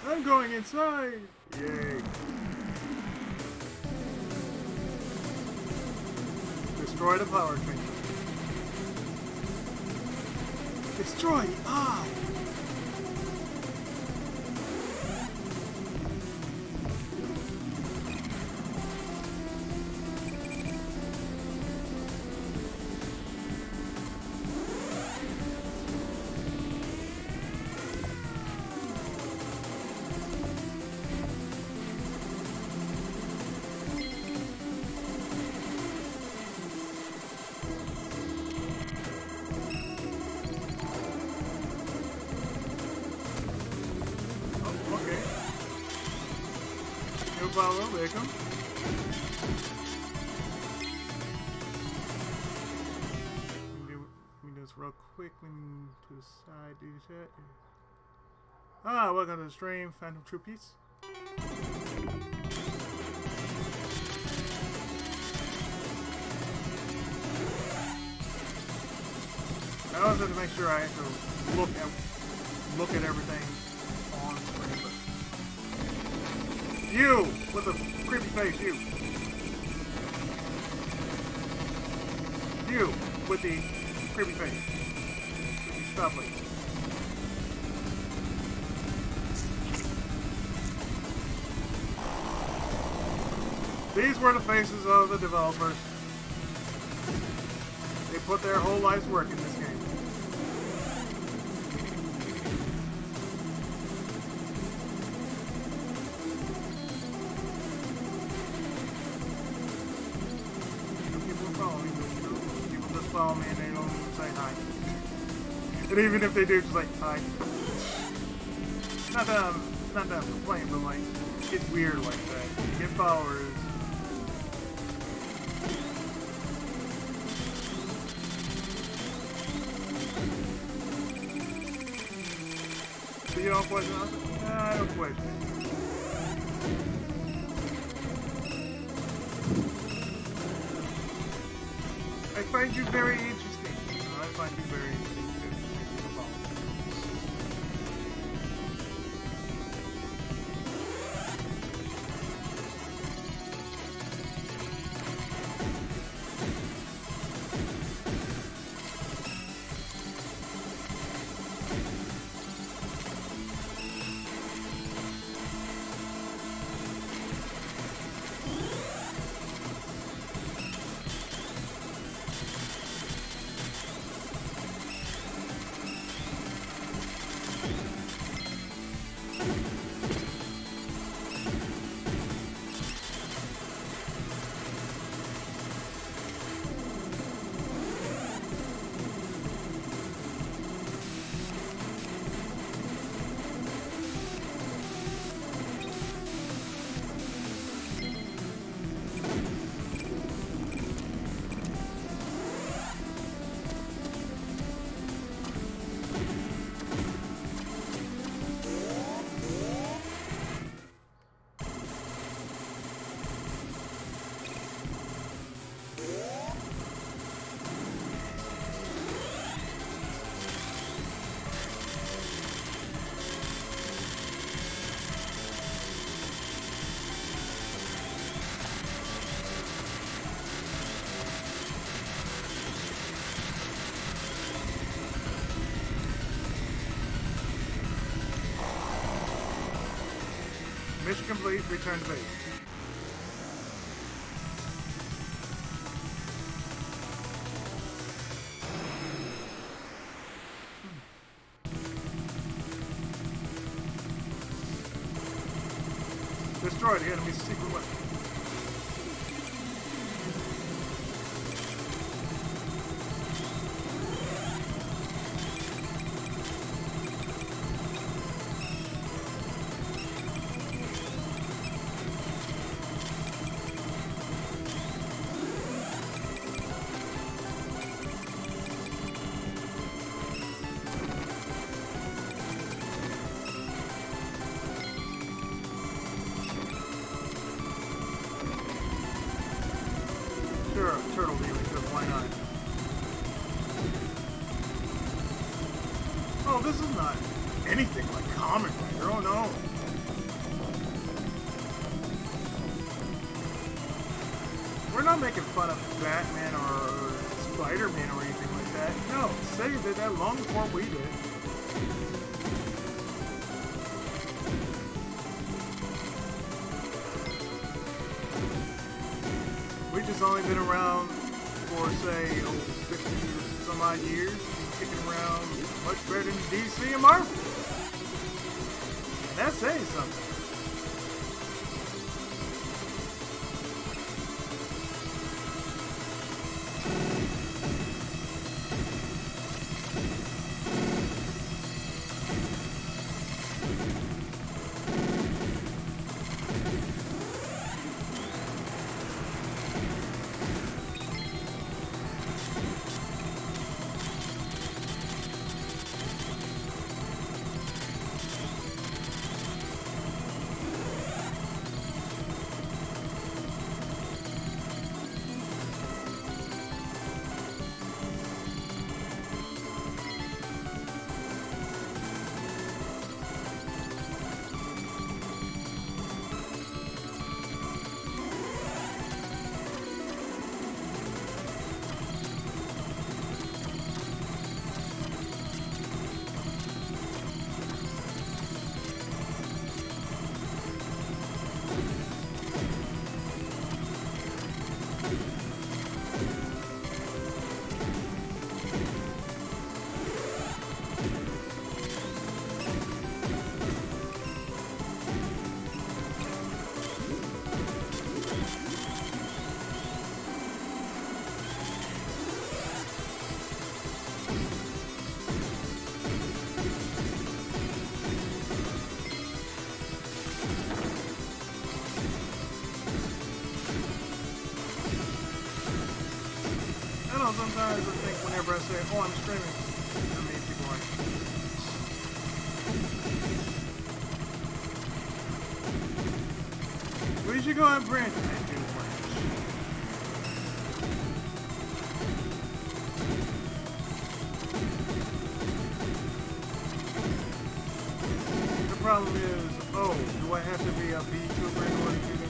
I'm going inside! Yay. Destroy the power train. Destroy the eye! Follow, there you come. Let me do this real quick. Let me to the side, do that. Ah, welcome to the stream, Phantom Troopies. I always have to make sure I have to look at everything on screen. You with a creepy face, you. You with the creepy face. Would you stop, please? These were the faces of the developers. They put their whole life's work in this game. People follow me, but you know, people just follow me and they don't even say hi. And even if they do, just like, hi. Not that I'm complaining, but like, it's weird like that. You get followers. So you don't question us? Nah, I don't question it. I find you very interesting. I find you very interesting too. Thank you for following. Mission complete, return to base. Destroy the enemy's secret weapon. Sure, turtle demon, because why not? Oh, this is not anything like Kamen Rider, oh no! We're not making fun of Batman or Spider-Man or anything like that. No, Sega did that long before we did. We just only been around for, say, 50 some odd years, kicking around much better than DC and Marvel. And that's saying something. know, sometimes I think whenever I say, oh, I'm streaming, I mean, people are like, we should go on branch and do branch. The problem is, oh, do I have to be a VTuber in order to do this?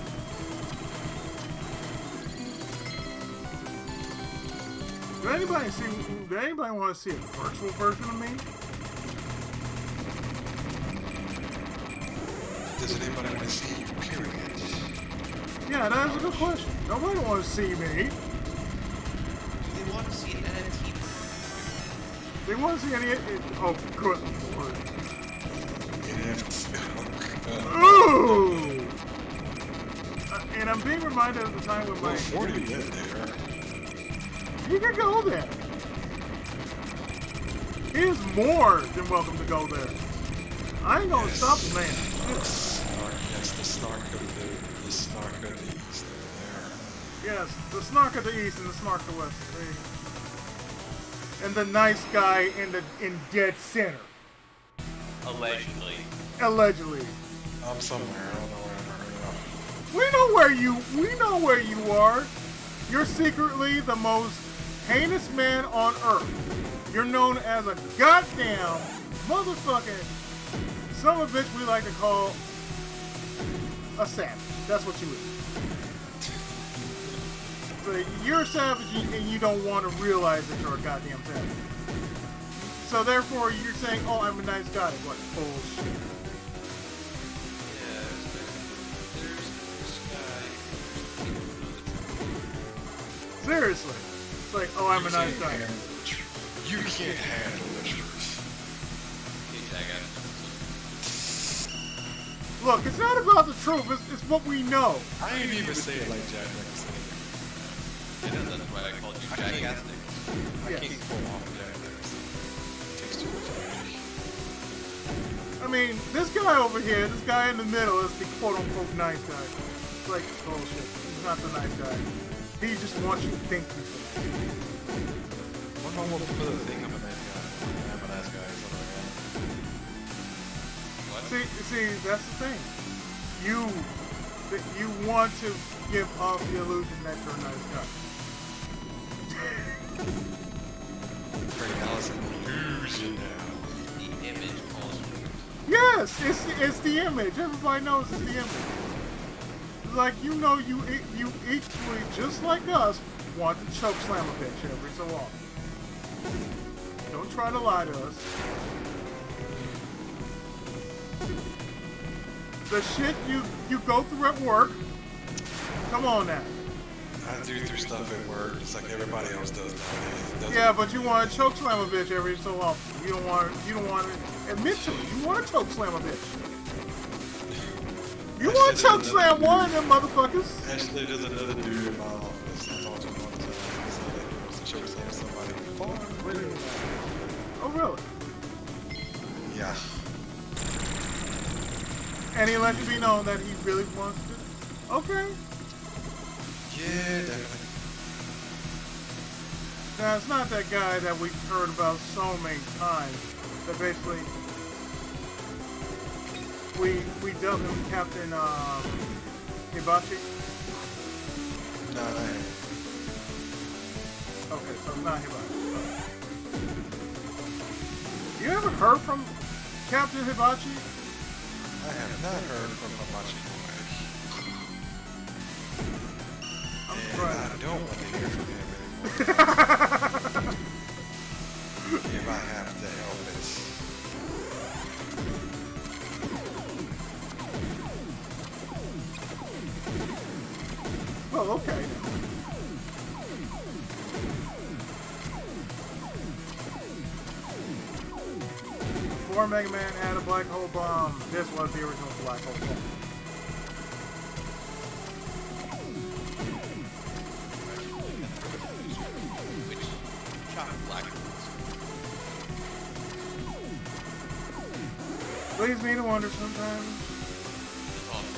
Do anybody want to see a virtual version of me? Does anybody want to see you, period? Yeah, that's a good question. Nobody wants to see me. Do they want to see an NFT? They want to see any. Oh, good lord. Ooh! And I'm being reminded of the time when my. 40 minutes there. You can go there. He is more than welcome to go there. I ain't gonna stop the man. Yes, the snark of the snark of the east over there. Yes, the snark of the east and the snark of the west. And the nice guy in dead center. Allegedly. Allegedly. I'm somewhere. I don't know where I'm right now. We know where you are. You're secretly the most heinous man on earth. You're known as a goddamn motherfucking son of a bitch we like to call a savage. That's what you is. So you're a savage and you don't want to realize that you're a goddamn savage. So therefore you're saying, oh, I'm a nice guy. What bullshit. Seriously. It's like, oh, I'm a nice guy. You can't handle the truth. Look, it's not about the truth. It's what we know. I ain't even say it like Jack Nicholson. I know that's why I called you Jack Nicholson. I can't pull off Jack Nicholson. It takes too much energy. I mean, this guy over here, this guy in the middle is the quote-unquote nice guy. It's like, bullshit. He's not the nice guy. He just wants you to think he's the nice guy. What am I going to put a thing of a nice guy? I'm a nice guy. See, that's the thing. You want to give off the illusion that you're a nice guy. Great, now it's an illusion now. The image calls for it. Yes, it's the image. Everybody knows it's the image. It's like, you know, you equally, just like us, want to choke slam a bitch every so often. Don't try to lie to us. The shit you go through at work. Come on now. I do through stuff at work just like everybody else does nowadays. Yeah, but you want to choke slam a bitch every so often. You don't want to admit to it. You want to choke slam a bitch. You want to choke slam one of them motherfuckers. Actually, there's another dude in my office. I talked to him all the time. He said that he wants to choke slam somebody far greater than that. Oh, really? Yeah. And he lets you be known that he really wants to. Okay. Yeah, definitely. Now, it's not that guy that we've heard about so many times that basically we dubbed him Captain Hibachi. No, not him. Okay, so it's not Hibachi. You ever heard from Captain Hibachi? I have not heard from Hibachi Boy. And I don't want to hear from him anymore. If I have to help it. Well, okay. Before Mega Man had a black hole bomb, this was the original black hole bomb. Which shot black holes? Leaves me to wonder sometimes. It's awesome.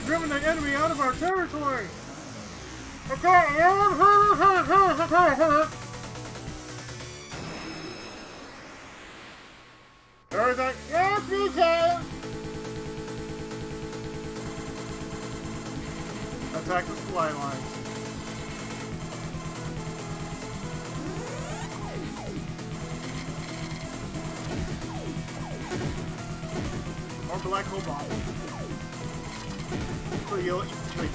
driven the enemy out of our territory. Everything, yes, we can. Attack the supply lines. Or black hole bomb. So you'll eat the trees.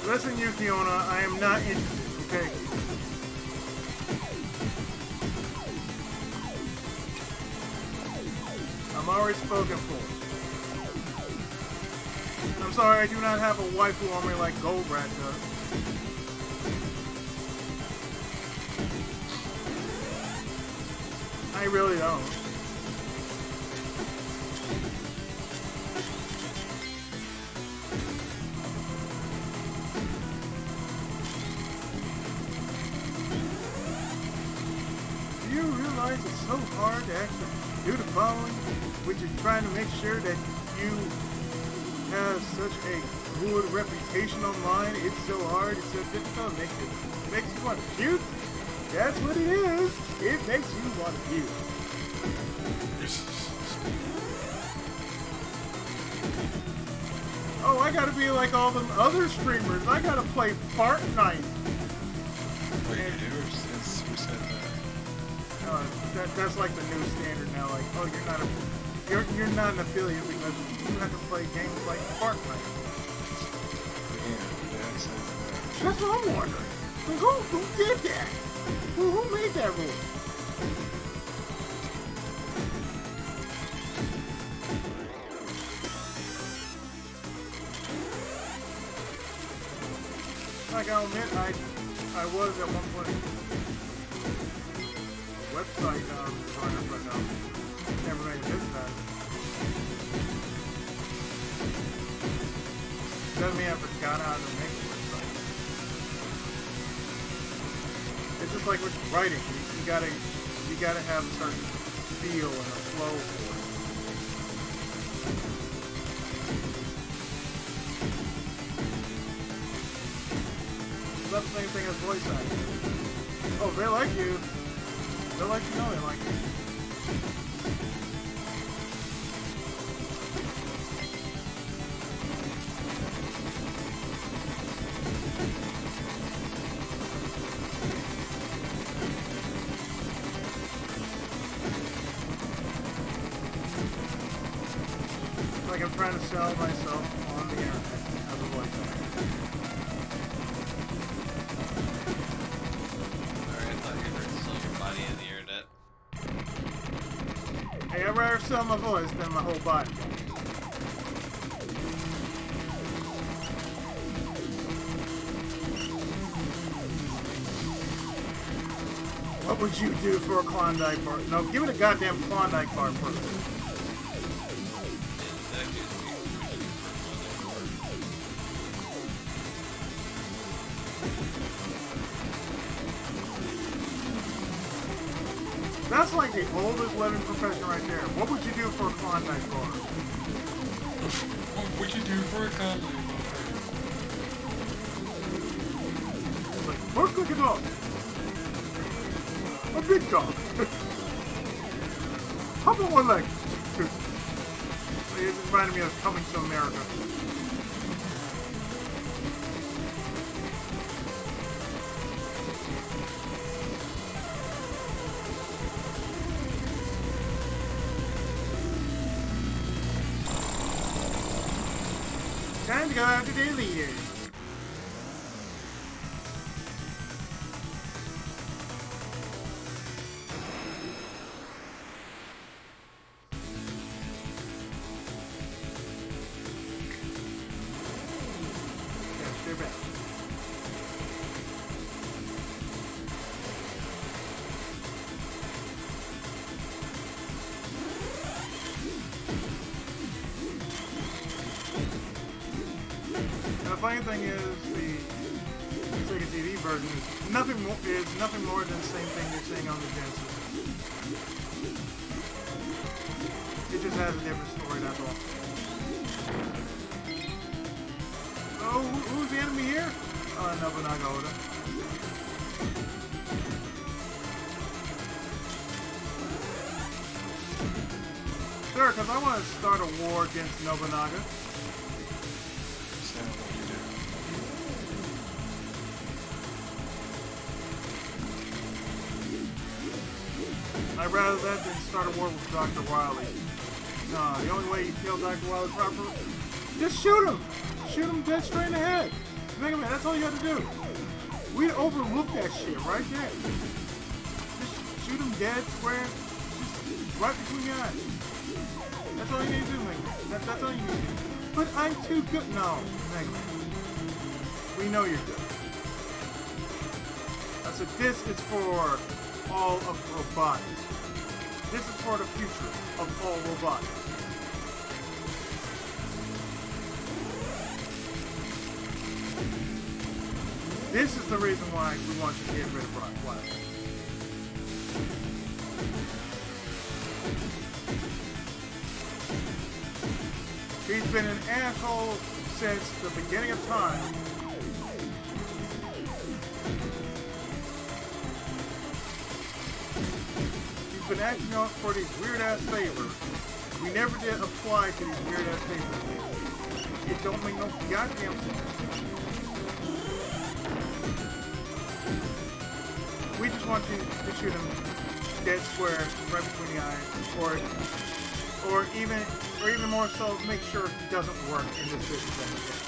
Listen, Yukiona, I am not interested, okay? I'm already spoken for. I'm sorry, I do not have a waifu on me like Goldrat does. I really don't. It's so hard to actually do the following, which is trying to make sure that you have such a good reputation online. It's so hard, it's so difficult, it makes you want to puke. That's what it is. It makes you want to puke. Oh, I gotta be like all them other streamers. I gotta play Fortnite. What do you do since we said that? That's like the new standard now. Like, oh, you're not an affiliate because you have to play games like Fortnite. Yeah, Dad says that. That's what I'm wondering. Who did that? Who made that rule? Like I'll admit, I was at one point website designer, but never made it this time. Doesn't mean I forgot how to make a website. It's just like with writing. You gotta have a certain feel and a flow for it. It's not the same thing as voice acting. Oh, they like you. They'll let you know they like it. It's like I'm trying to sell myself on the internet as a voice actor. Hey, I'd rather sell my voice than my whole body. What would you do for a Klondike bar? No, give it a goddamn Klondike bar first. That's like the oldest living profession right there. What would you do for a Klondike bar? What would you do for a Klondike bar? Like, Bark like a dog. A big dog. Hop on one leg. It just reminded me of Coming to America. Time to go after the leader. They're back. And the funny thing is, the Sega TV version is nothing more than the same thing you're seeing on the Genesis. It just has a different story, that's all. Oh, who's the enemy here? Nobunaga Oda. Sure, because I want to start a war against Nobunaga. Sound like you do. I'd rather that than start a war with Dr. Wily. No, the only way you kill Dr. Wily properly, just shoot him! Shoot him dead straight in the head. Mega Man, that's all you got to do. We'd overlook that shit right there. Just shoot him dead square, just right between your eyes. That's all you need to do, Mega Man. That's all you need to do. But I'm too good. No, Mega Man. We know you're good. I said this is for all of robotics. This is for the future of all robotics. This is the reason why we want you to get rid of Rock Flash. He's been an asshole since the beginning of time. He's been acting out for these weird-ass favors. We never did apply to these weird-ass favors. It don't make no goddamn sense. We just want you to shoot him dead square right between the eyes, or even more so, make sure he doesn't work in this business ever again.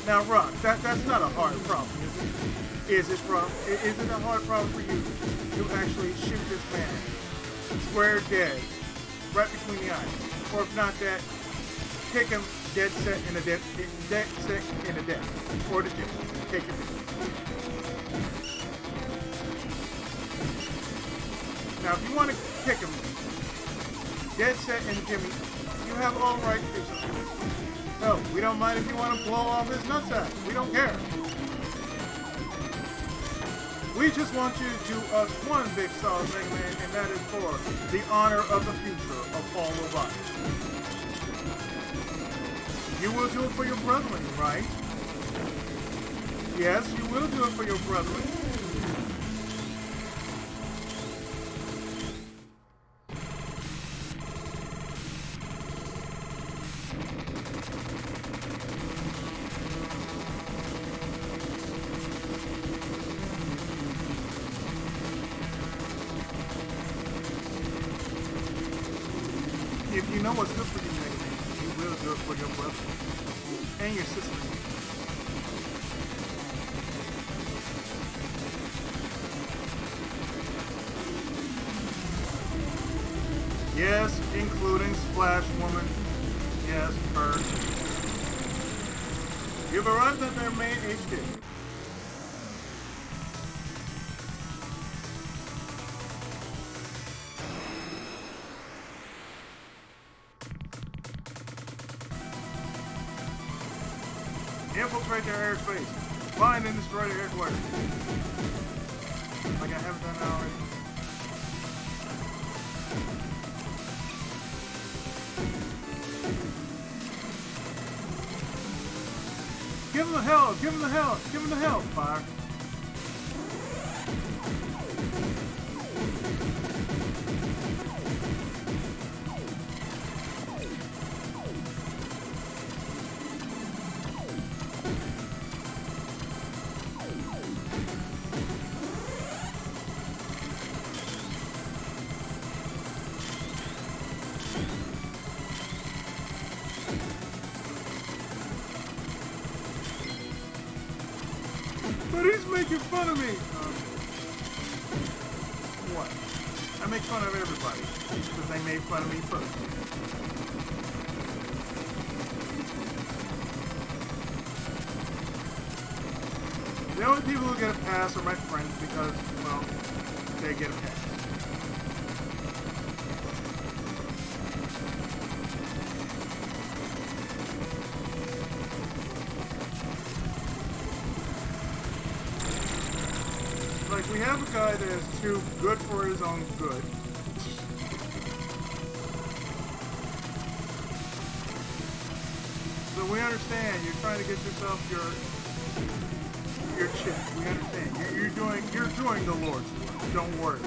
Now, Rock, that's not a hard problem, is it? Is it a hard problem for you to actually shoot this man square dead right between the eyes, or if not that, kick him dead set in the deck, or the gym. Take your pick. Now, if you want to kick him dead set in the gym, you have all right to do so. No, we don't mind if you want to blow off his nutsack. We don't care. We just want you to do us one big solid Mega Man, and that is for the honor of the future of all robotics. You will do it for your brethren, right? Yes, you will do it for your brethren. If you know what's good for you, Mega Man, you will do it for your brother and your sister. Yes, including Splash Woman. Yes, her. You've arrived at their main HQ. Infiltrate their airspace. Find and destroy their headquarters. Like I haven't done that already. Give him the hell! Give him the hell! Give him the hell! Fire. But he's making fun of me! What? I make fun of everybody. Because they made fun of me first. The only people who get a pass are my friends because, well, they get a pass. Like, we have a guy that is too good for his own good. So we understand you're trying to get yourself your chip. We understand. You're doing the Lord's work. Don't worry.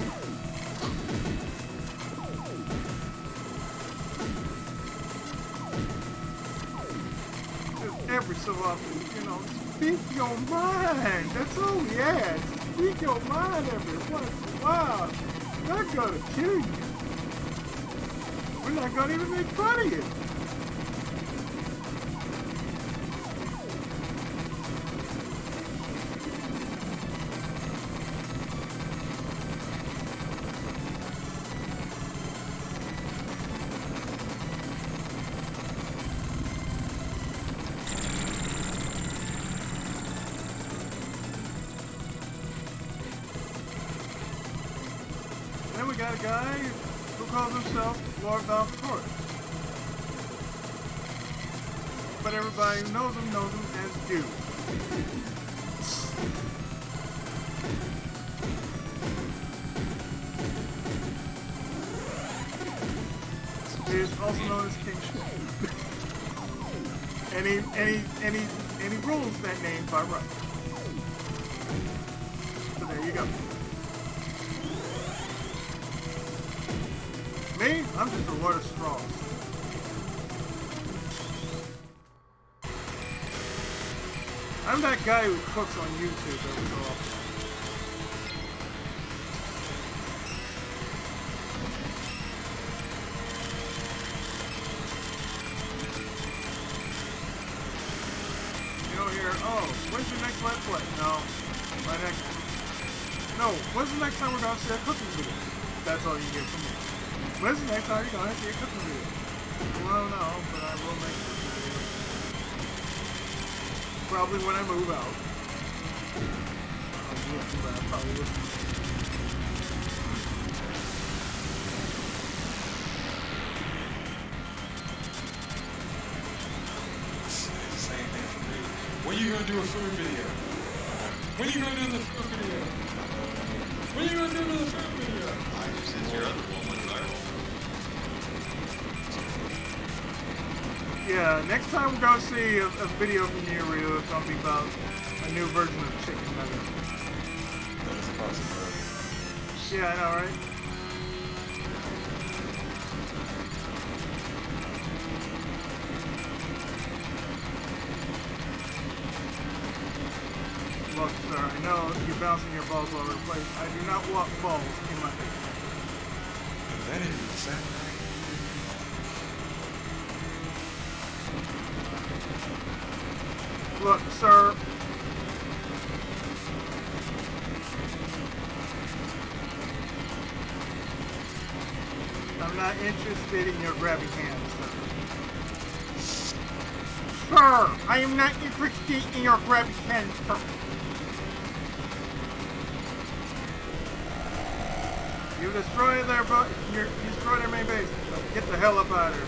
Just every so often, speak your mind. That's all we ask. Speak your mind every once in a while. We're not gonna kill you. We're not gonna even make fun of you. Then we got a guy who calls himself Lord Valvatorix. But everybody who knows him as Dude. He is also known as King Shit. and he rules that name by right. So there you go. Me? I'm just the Lord of Straws. I'm that guy who cooks on YouTube every so often. You don't hear, oh, when's your next Let's Play? No, when's the next time we're gonna see a cooking video? That's all you hear from me. When's the next time you're gonna see a cooking video? Well, no, but I will make a video. Probably when I move out. Yeah, but I probably will. It's the same thing for me. When you gonna do a food video? When you gonna do the food video? When you gonna do the food video? Since your other one went viral. Yeah, next time we're gonna see a video from you, Ryu. It's gonna be about a new version of chicken nuggets. That's a possibility. Yeah, I know, right? Look, sir, I know you're bouncing your balls all over the place. I do not want balls in my face. And that is the same thing. Look, sir. I'm not interested in your grabby hands, sir. Sir, I am not interested in your grabby hands, sir. You destroyed their you destroyed their main base. Get the hell up out of here.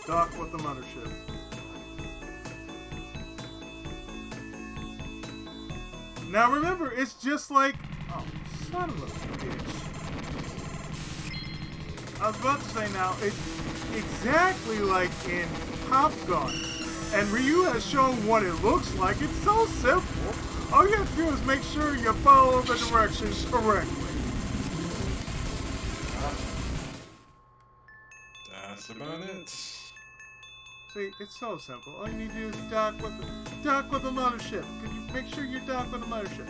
Dock with the mothership. Now remember, it's just like... Oh, son of a bitch. I was about to say now, it's exactly like in Top Gun. And Ryu has shown what it looks like. It's so simple. All you have to do is make sure you follow the directions correctly. That's about it. See, it's so simple. All you need to do is dock with the mothership. Can you make sure you dock with the mothership?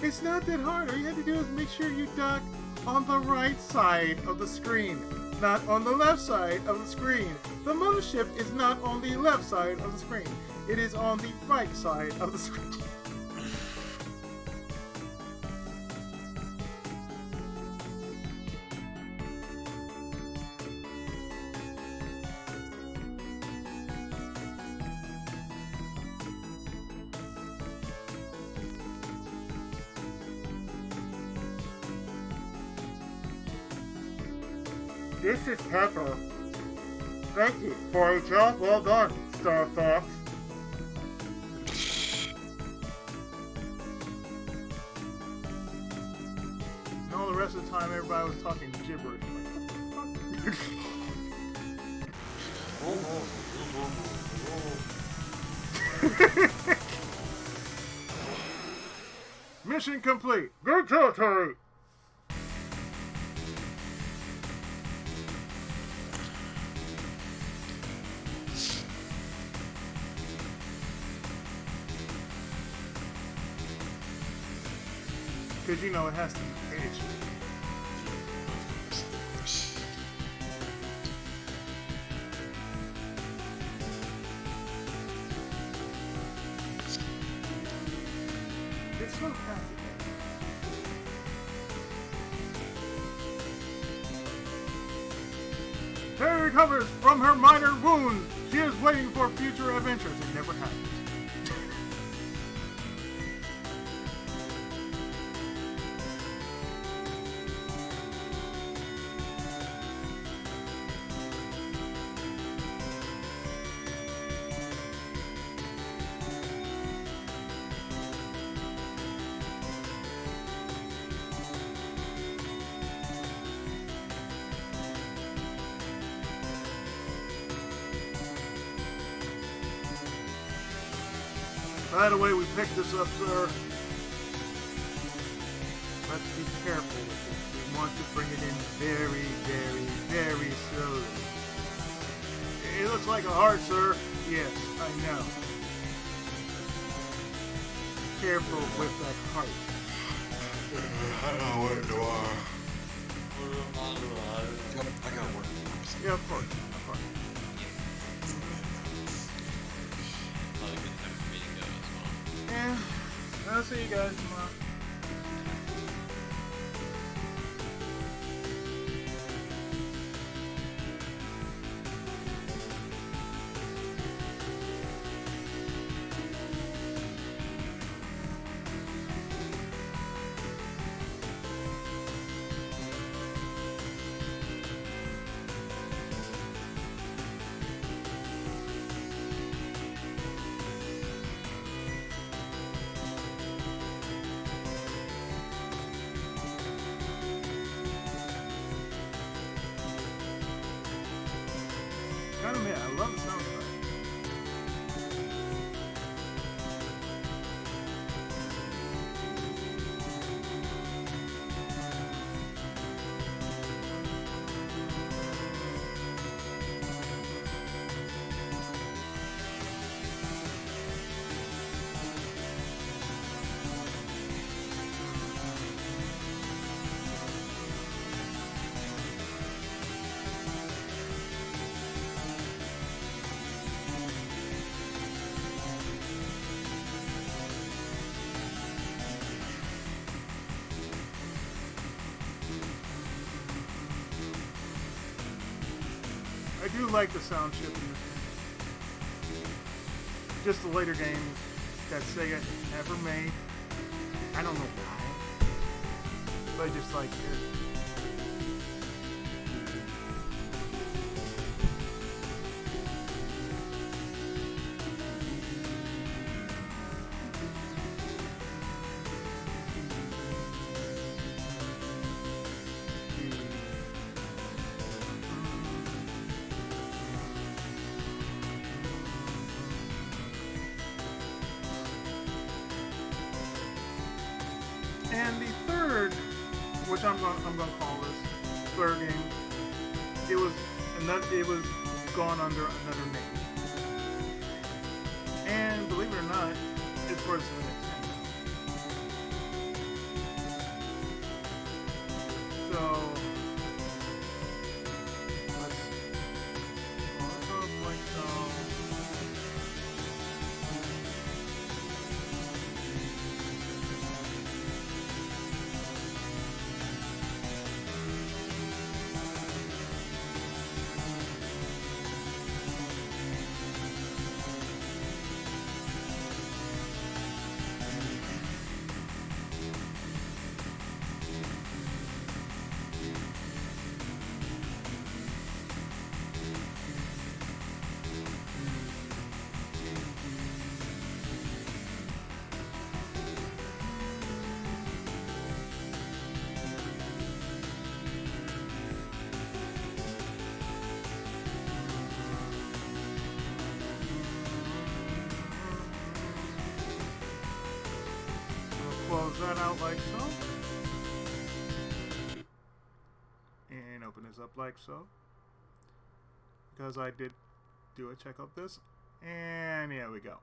It's not that hard. All you have to do is make sure you dock on the right side of the screen, not on the left side of the screen. The mothership is not on the left side of the screen. It is on the right side of the screen. This is Pepper. Thank you for a job well done, Star Fox. And all the rest of the time, everybody was talking gibberish. Like, what the fuck? Mission complete. Good territory. Because you know it has to be edgy. It's so practical. Terry recovers from her minor wound. She is waiting for future adventures. It never happens. By the way, we picked this up, sir. Let's be careful with it. We want to bring it in very, very, very slowly. It looks like a heart, sir. Yes, I know. Careful with that heart. I know what do I gotta work. Yeah, of course. Of course. Yeah, I'll see you guys tomorrow. Gotta admit, I love the soundtrack. I do like the sound chip in this game. Just the later games that Sega ever made. I don't know why. So I just like And the third, which I'm gonna call this third game, it was gone under another name. And believe it or not, it's for the Super Nintendo. So let's also like so. Close that out like so. And open this up like so. Because I did do a check of this. And here we go.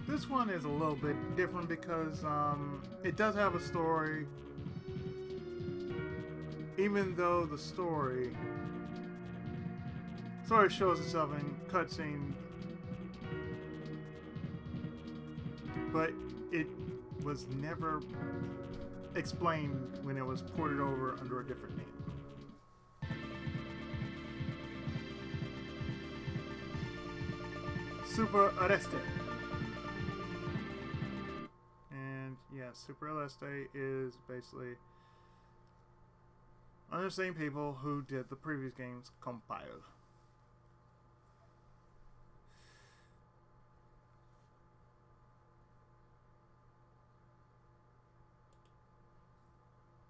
This one is a little bit different because it does have a story, even though the story shows itself in cutscene, but it was never explained when it was ported over under a different name. Super Aleste. Super Aleste is basically on the same people who did the previous games compiled.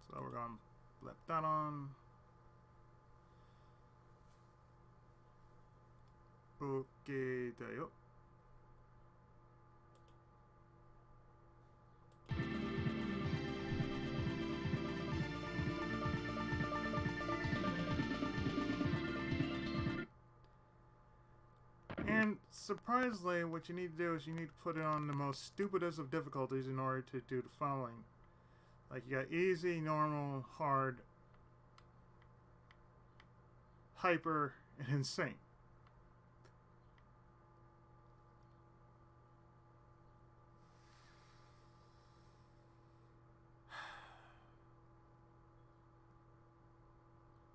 So we're going to let that on. Okay, there you go. And surprisingly, what you need to do is you need to put it on the most stupidest of difficulties in order to do the following. Like you got easy, normal, hard, hyper, and insane.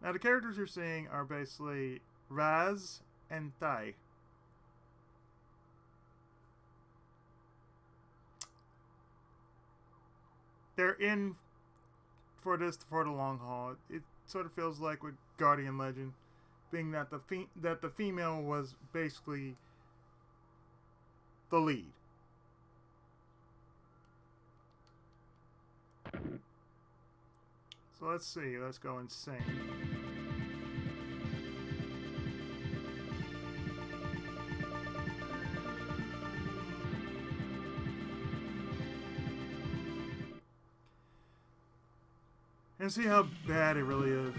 Now the characters you're seeing are basically Raz and Thai. They're in for the long haul. It sort of feels like with Guardian Legend, being that the female was basically the lead. So let's see. Let's go insane. And see how bad it really is.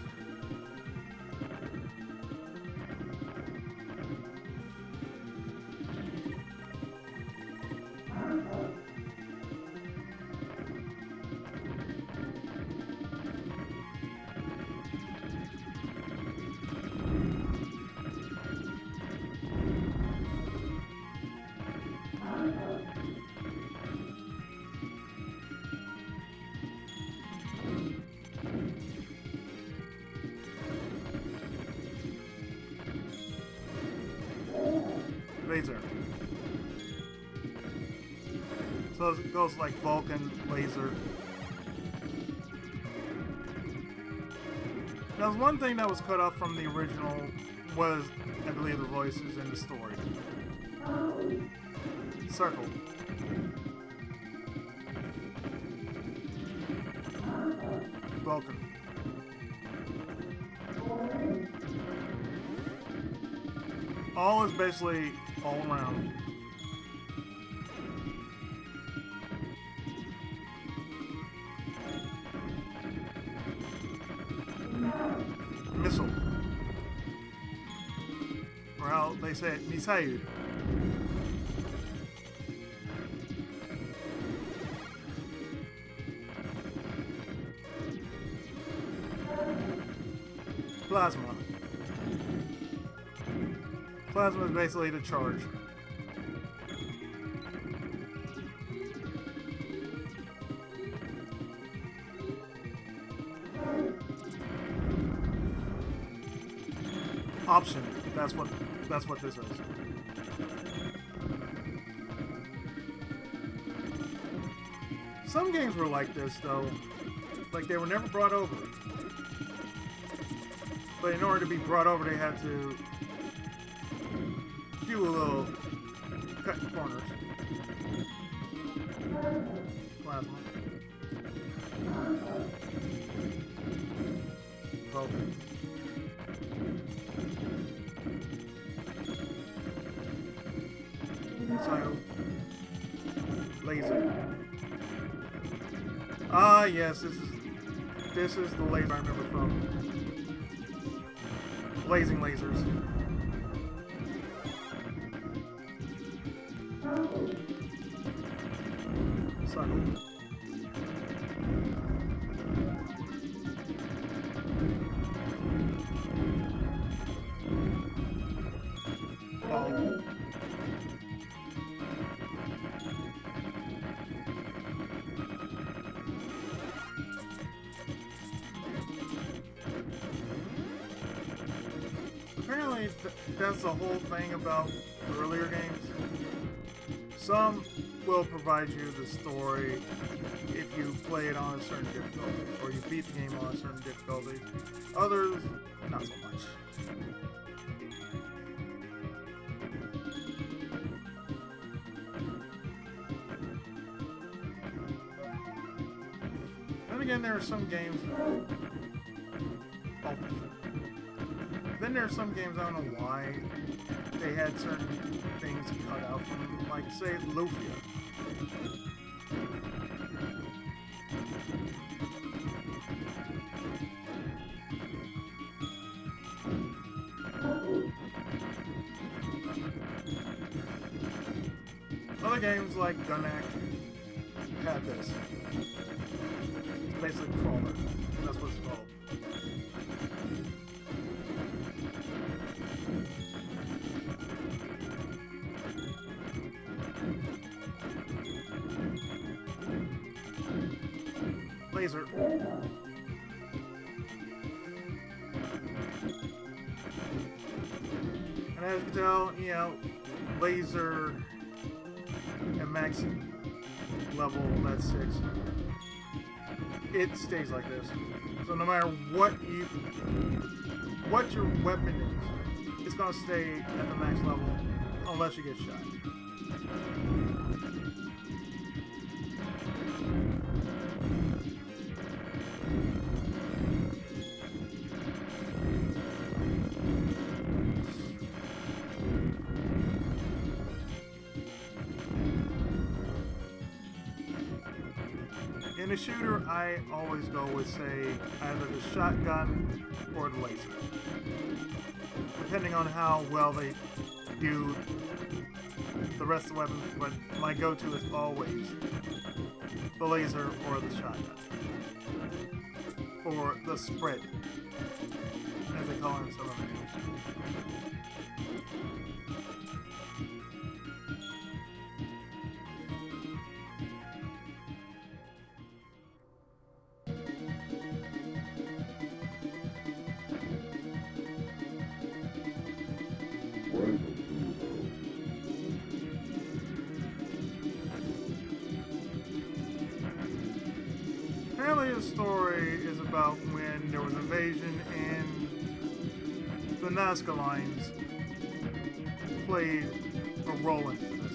Laser. So it goes like Vulcan, laser. Now, one thing that was cut off from the original was, I believe, the voices in the story. Circle. Vulcan. All is basically all around. Missile. Or how they say it, missile. Plasma. Plasma is basically the charge. Option. That's what this is. Some games were like this though. Like they were never brought over. But in order to be brought over, they had to do a little cut in corners. Plasma. Vulcan. Missile. Laser. Ah, yes, this is the laser I remember from Blazing Lasers. Cycle. Ball. Apparently, that's the whole thing about the earlier games. Some will provide you the story if you play it on a certain difficulty, or you beat the game on a certain difficulty. Others, not so much. Then again, there are some games. Then there are some games, I don't know why, they had certain things cut out from them, like, say, Lufia. Other games, like Gunnak, had this. It's basically Crawler. That's what it's called. Laser. And as you can tell, you know, laser at max level, that's 6. It stays like this. So no matter what your weapon is, it's gonna stay at the max level unless you get shot. In a shooter, I always go with, say, either the shotgun or the laser. Depending on how well they do the rest of the weapons, but my go-to is always the laser or the shotgun. Or the spread, as they call it in some other games. the Nazca lines played a role into this.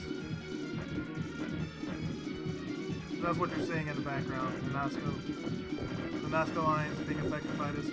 That's what you're seeing in the background. The Nazca lines being affected by this.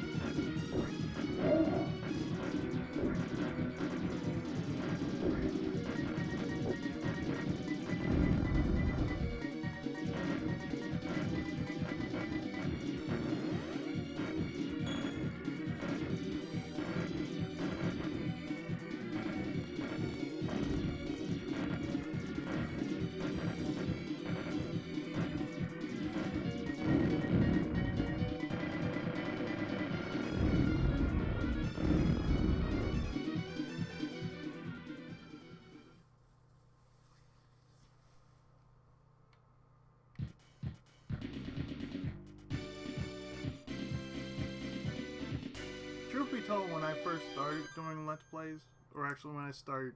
Truth be told, when I first started doing Let's Plays, or actually when I started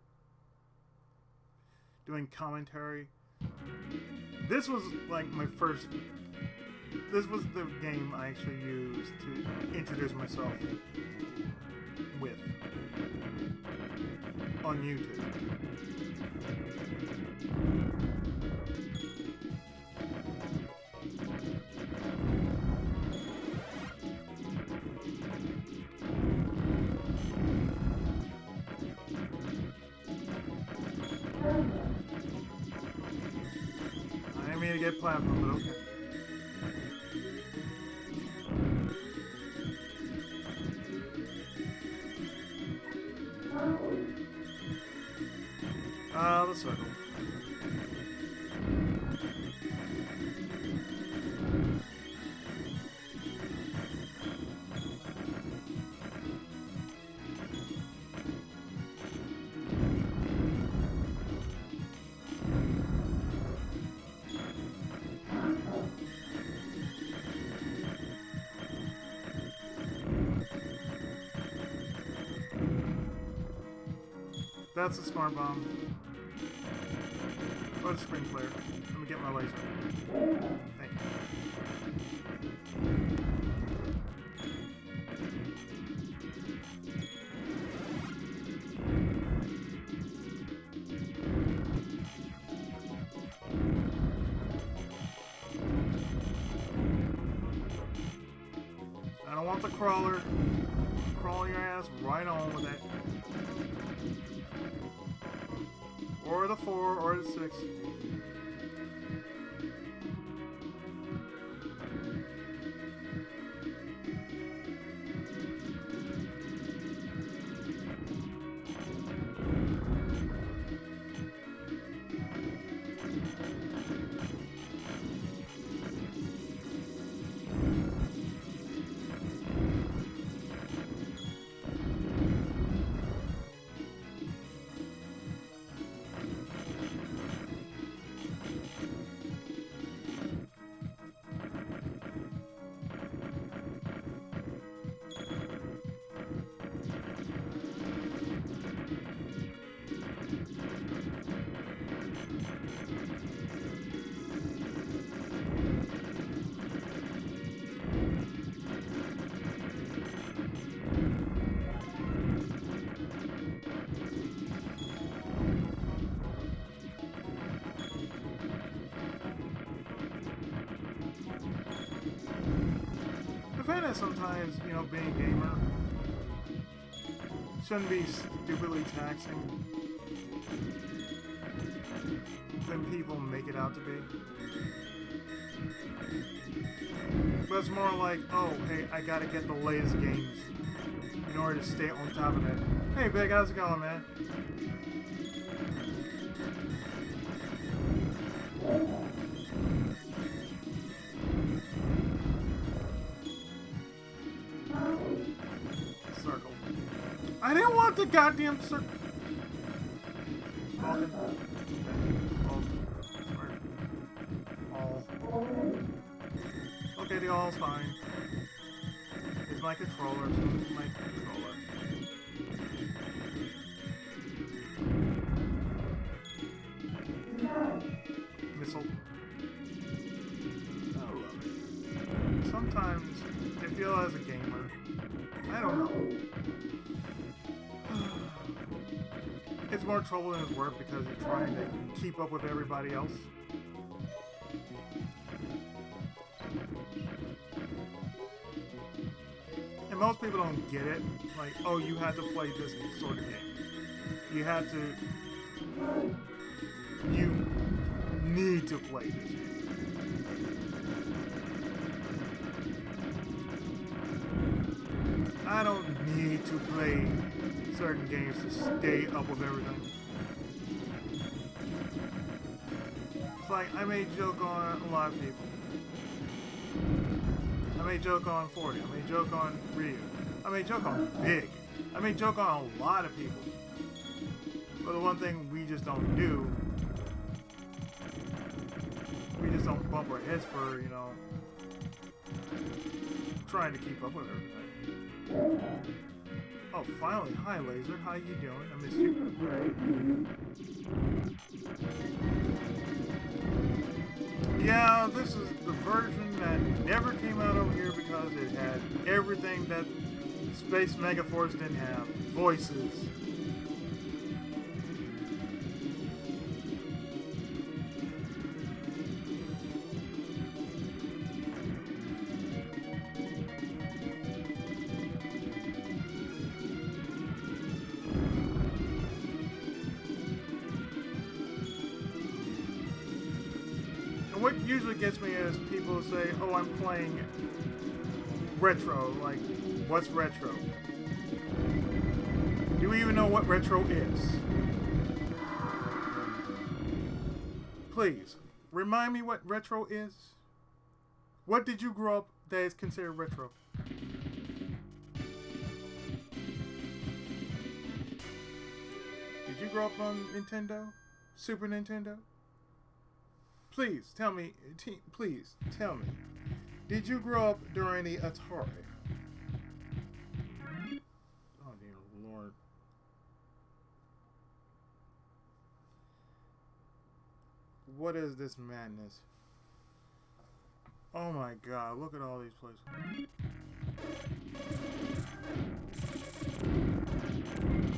doing commentary, this was like my first... This was the game I actually used to introduce myself with on YouTube. I didn't mean to get platinum, but okay. The circle. That's a smart bomb. Or the spring flare. Let me get my laser. Thank you. I don't want the crawler. Crawl your ass right on with that. Or the 4, or the 6. I find that sometimes, you know, being a gamer shouldn't be stupidly taxing than people make it out to be. But it's more like, oh, hey, I gotta get the latest games in order to stay on top of it. Hey, Big, how's it going, man? Circle. I didn't want the goddamn circle. Vulcan. All. Okay, the all's fine. It's my controller, so it's my controller. Missile. I love it. Sometimes I feel as a gamer, I don't know. it's more trouble than it's worth because you're trying to keep up with everybody else. And most people don't get it. Like, oh, you have to play this sort of game. You have to... You need to play this game. I don't need to play certain games to stay up with everything. It's like, I may joke on a lot of people. I may joke on 40. I may joke on Ryu. I may joke on Big. I may joke on a lot of people. But the one thing we just don't do, we just don't bump our heads for, you know, trying to keep up with everything. Oh, finally. Hi, Laser. How you doing? I missed you. Yeah, this is the version that never came out over here because it had everything that Space Megaforce didn't have. Voices. What usually gets me is people say, oh, I'm playing retro. Like, what's retro? Do you even know what retro is? Please, remind me what retro is. What did you grow up that is considered retro? Did you grow up on Nintendo? Super Nintendo? Please tell me, please tell me, did you grow up during the Atari? Oh dear Lord. What is this madness? Oh my God, look at all these places.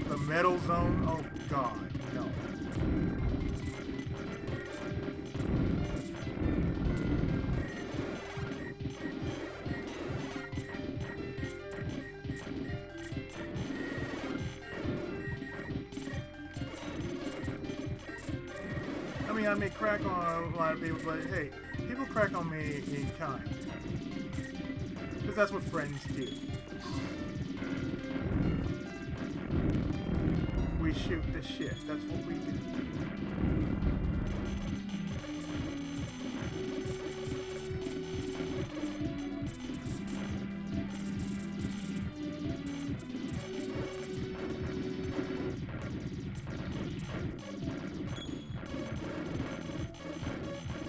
The metal zone? Oh God, no. I mean, I may crack on a lot of people, but hey, people crack on me in kind. Because that's what friends do. We shoot the shit. That's what we do.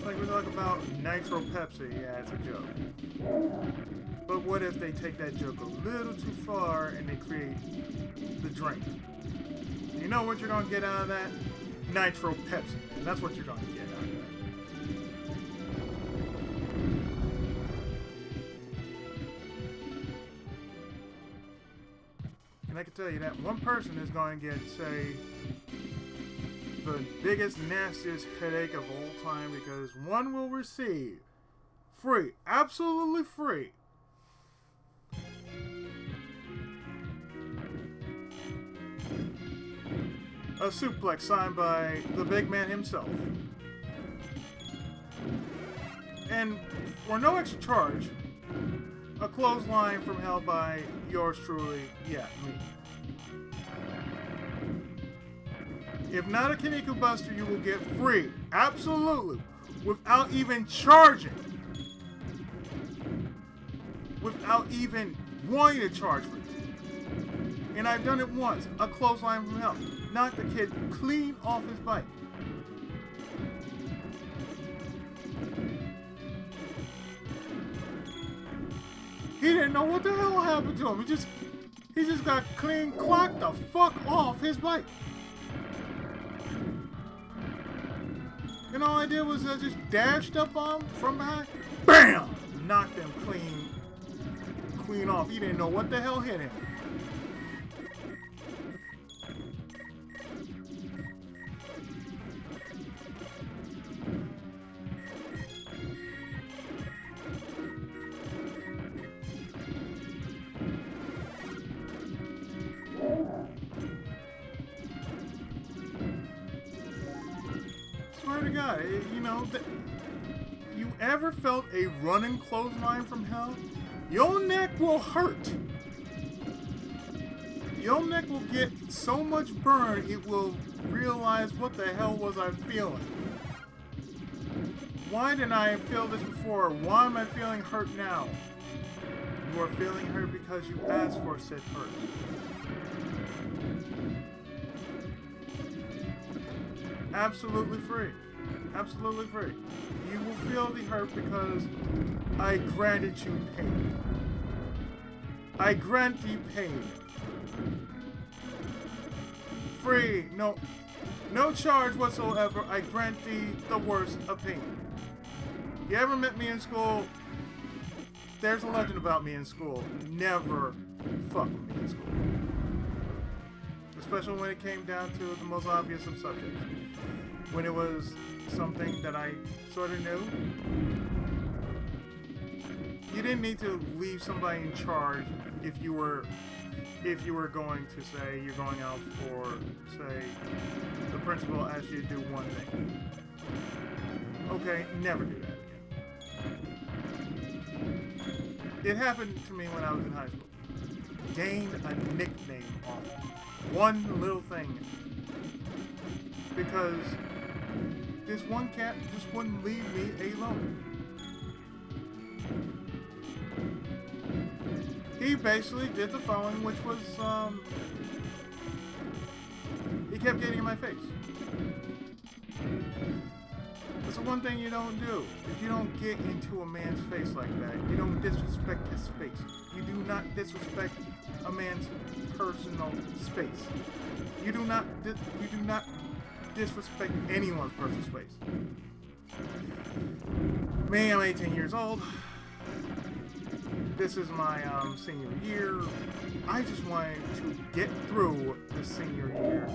Like we talk about Nitro Pepsi, yeah, it's a joke. But what if they take that joke a little too far and they create the drink? You know what you're gonna get out of that? Nitro Pepsi. And that's what you're gonna get out of that. And I can tell you that one person is going to get, say, the biggest, nastiest headache of all time because one will receive free, absolutely free, a suplex signed by the big man himself. And for no extra charge, a clothesline from hell by yours truly, yeah, me. If not a Kinniku Buster, you will get free, absolutely, without even charging. Without even wanting to charge for it. And I've done it once, a clothesline from hell. Knocked the kid clean off his bike. He didn't know what the hell happened to him. He just got clean clocked the fuck off his bike. And all I did was just dashed up on him from behind. BAM! Knocked him clean off. He didn't know what the hell hit him. God, you know, you ever felt a running clothesline from hell? Your neck will hurt. Your neck will get so much burn, it will realize what the hell was I feeling. Why didn't I feel this before? Why am I feeling hurt now? You are feeling hurt because you asked for said hurt. Absolutely free. Absolutely free. You will feel the hurt because I granted you pain. I grant thee pain. Free. No charge whatsoever. I grant thee the worst of pain. You ever met me in school? There's a legend about me in school. Never fuck with me in school. Especially when it came down to the most obvious of subjects. When it was something that I sort of knew. You didn't need to leave somebody in charge if you were going to say you're going out for, say, the principal asked you to do one thing. Okay, never do that again. It happened to me when I was in high school. Gained a nickname off one little thing because this one cat just wouldn't leave me alone. He basically did the following, which was, he kept getting in my face. That's the one thing you don't do. If you don't get into a man's face like that, you don't disrespect his space. You do not disrespect a man's personal space. You do not disrespect anyone's personal space. Me, I'm 18 years old. This is my senior year. I just wanted to get through the senior year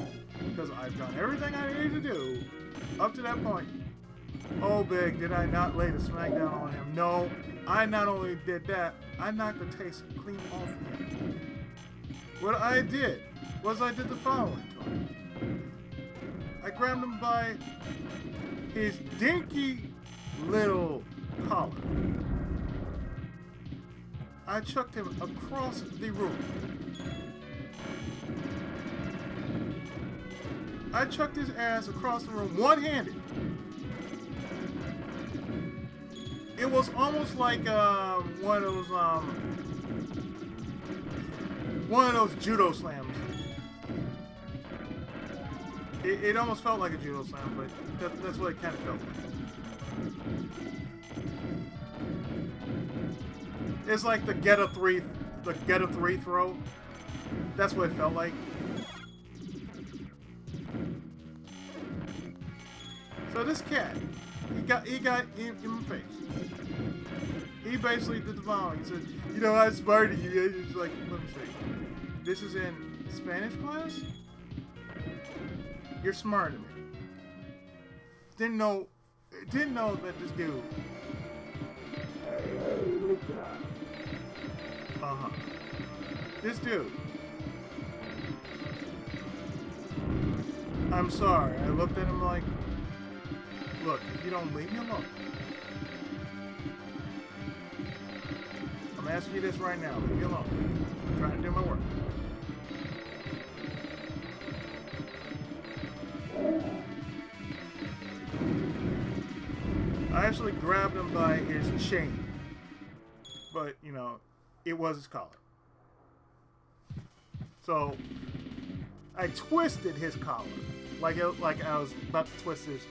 because I've done everything I needed to do up to that point. Oh, big, did I not lay the smackdown on him? No, I not only did that, I knocked the taste clean off him. What I did was I did the following to him. I grabbed him by his dinky little collar. I chucked him across the room. I chucked his ass across the room one-handed. It was almost like one of those judo slams. It almost felt like a judo slam, but that's what it kind of felt like. It's like the get a three throw. That's what it felt like. So this cat, he got in my face. He basically did the following. He said, "You know, I smarter than you." He's like, "Let me see. This is in Spanish class. You're smarter than me." Didn't know that this dude. This dude. I'm sorry. I looked at him like, look, if you don't leave me alone. I'm asking you this right now. Leave me alone. I'm trying to do my work. I actually grabbed him by his chain. But, you know, it was his collar. So, I twisted his collar. Like I was about to twist his...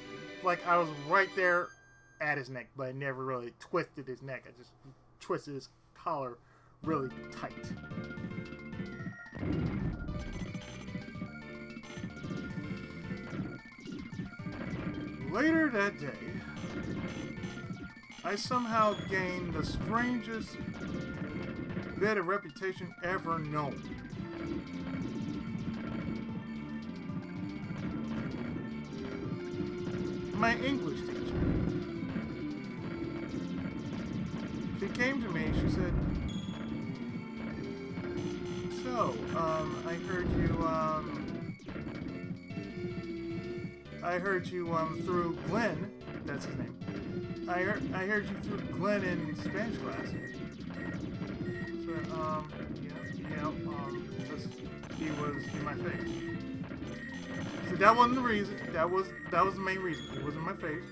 Like I was right there at his neck, but I never really twisted his neck. I just twisted his collar really tight. Later that day, I somehow gained the strangest bit of reputation ever known. My English teacher. She came to me, she said, "So, I heard you, I heard you through Glenn. That's his name. I heard you through Glenn in Spanish class. So, because he was in my face. So that wasn't the reason. That was the main reason. He was in my face.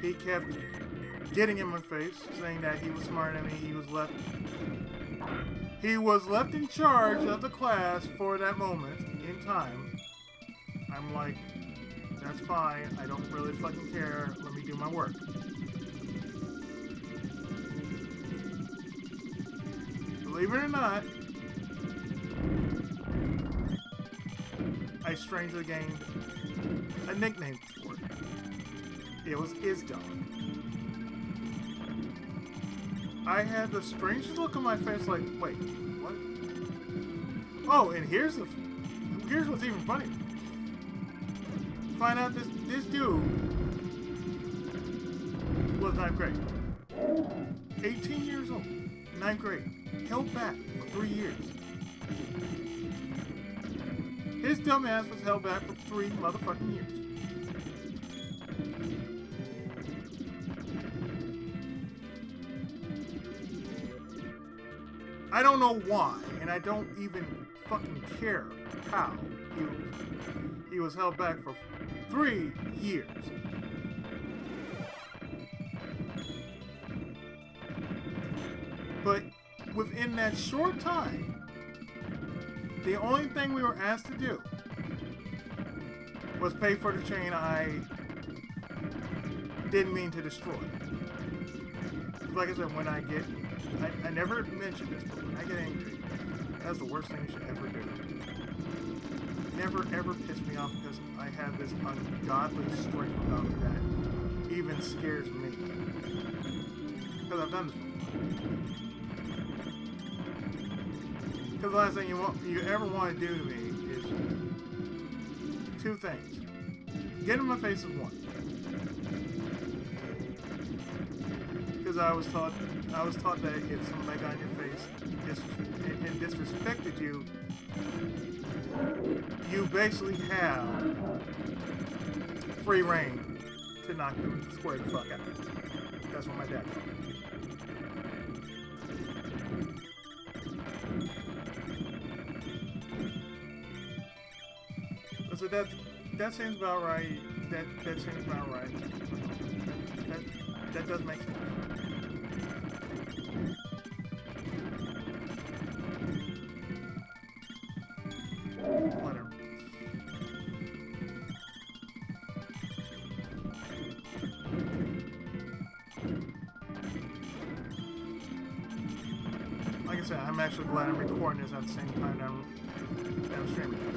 He kept getting in my face, saying that he was smarter than me. He was left in charge of the class for that moment in time. I'm like, that's fine. I don't really fucking care. Let me do my work. Believe it or not, I strangely gained a nickname for it. It was Isdog. I had the strangest look on my face, like, wait, what? Oh, and here's what's even funny. Find out this dude was 9th grade. 18 years old, 9th grade. Held back for 3 years. His dumb ass was held back for 3 motherfucking years. I don't know why, and I don't even fucking care how he was held back for 3 years. But within that short time, the only thing we were asked to do was pay for the chain I didn't mean to destroy. Like I said, when I never mentioned this, but when I get angry, that's the worst thing you should ever do. Never ever piss me off because I have this ungodly strength about me that even scares me. Because I've done this before. Because the last thing you ever want to do to me is 2 things. Get in my face is 1. Because I was taught that if somebody got in your face and disrespected you, you basically have free reign to knock them square the fuck out. That's what my dad told me. So that seems about right. That seems about right. That does make sense. Whatever. Like I said, I'm actually glad I'm recording this at the same time that I'm streaming this.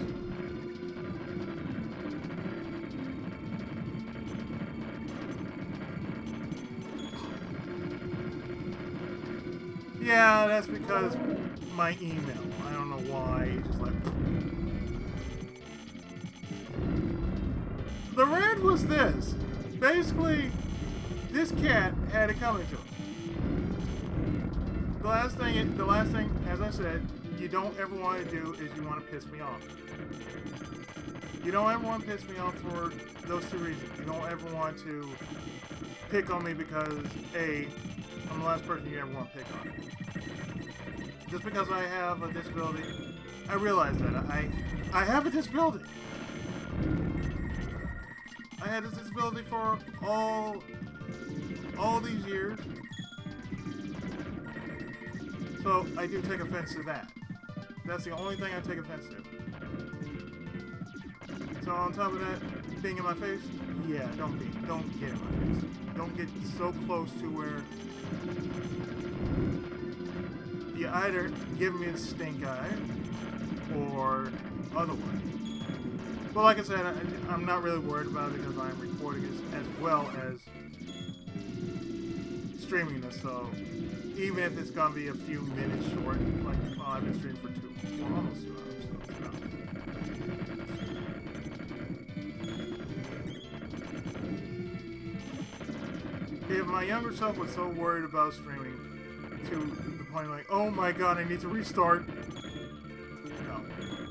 Yeah, that's because my email. I don't know why. It's just like... The rant was this. Basically, this cat had it coming to him. The last thing, as I said, you don't ever want to do is you want to piss me off. You don't ever want to piss me off for those 2 reasons. You don't ever want to pick on me because, A, I'm the last person you ever want to pick on. Just because I have a disability, I realize that I have a disability. I had this disability for all these years. So I do take offense to that. That's the only thing I take offense to. So on top of that, being in my face, yeah, don't get in my face. Don't get so close to where you either give me a stink eye or otherwise. But like I said, I'm not really worried about it because I'm recording this as well as streaming this. So even if it's gonna be a few minutes short, like I've been streaming for almost 2 hours. So it's not. If my younger self was so worried about streaming to the point like, oh my god, I need to restart. No,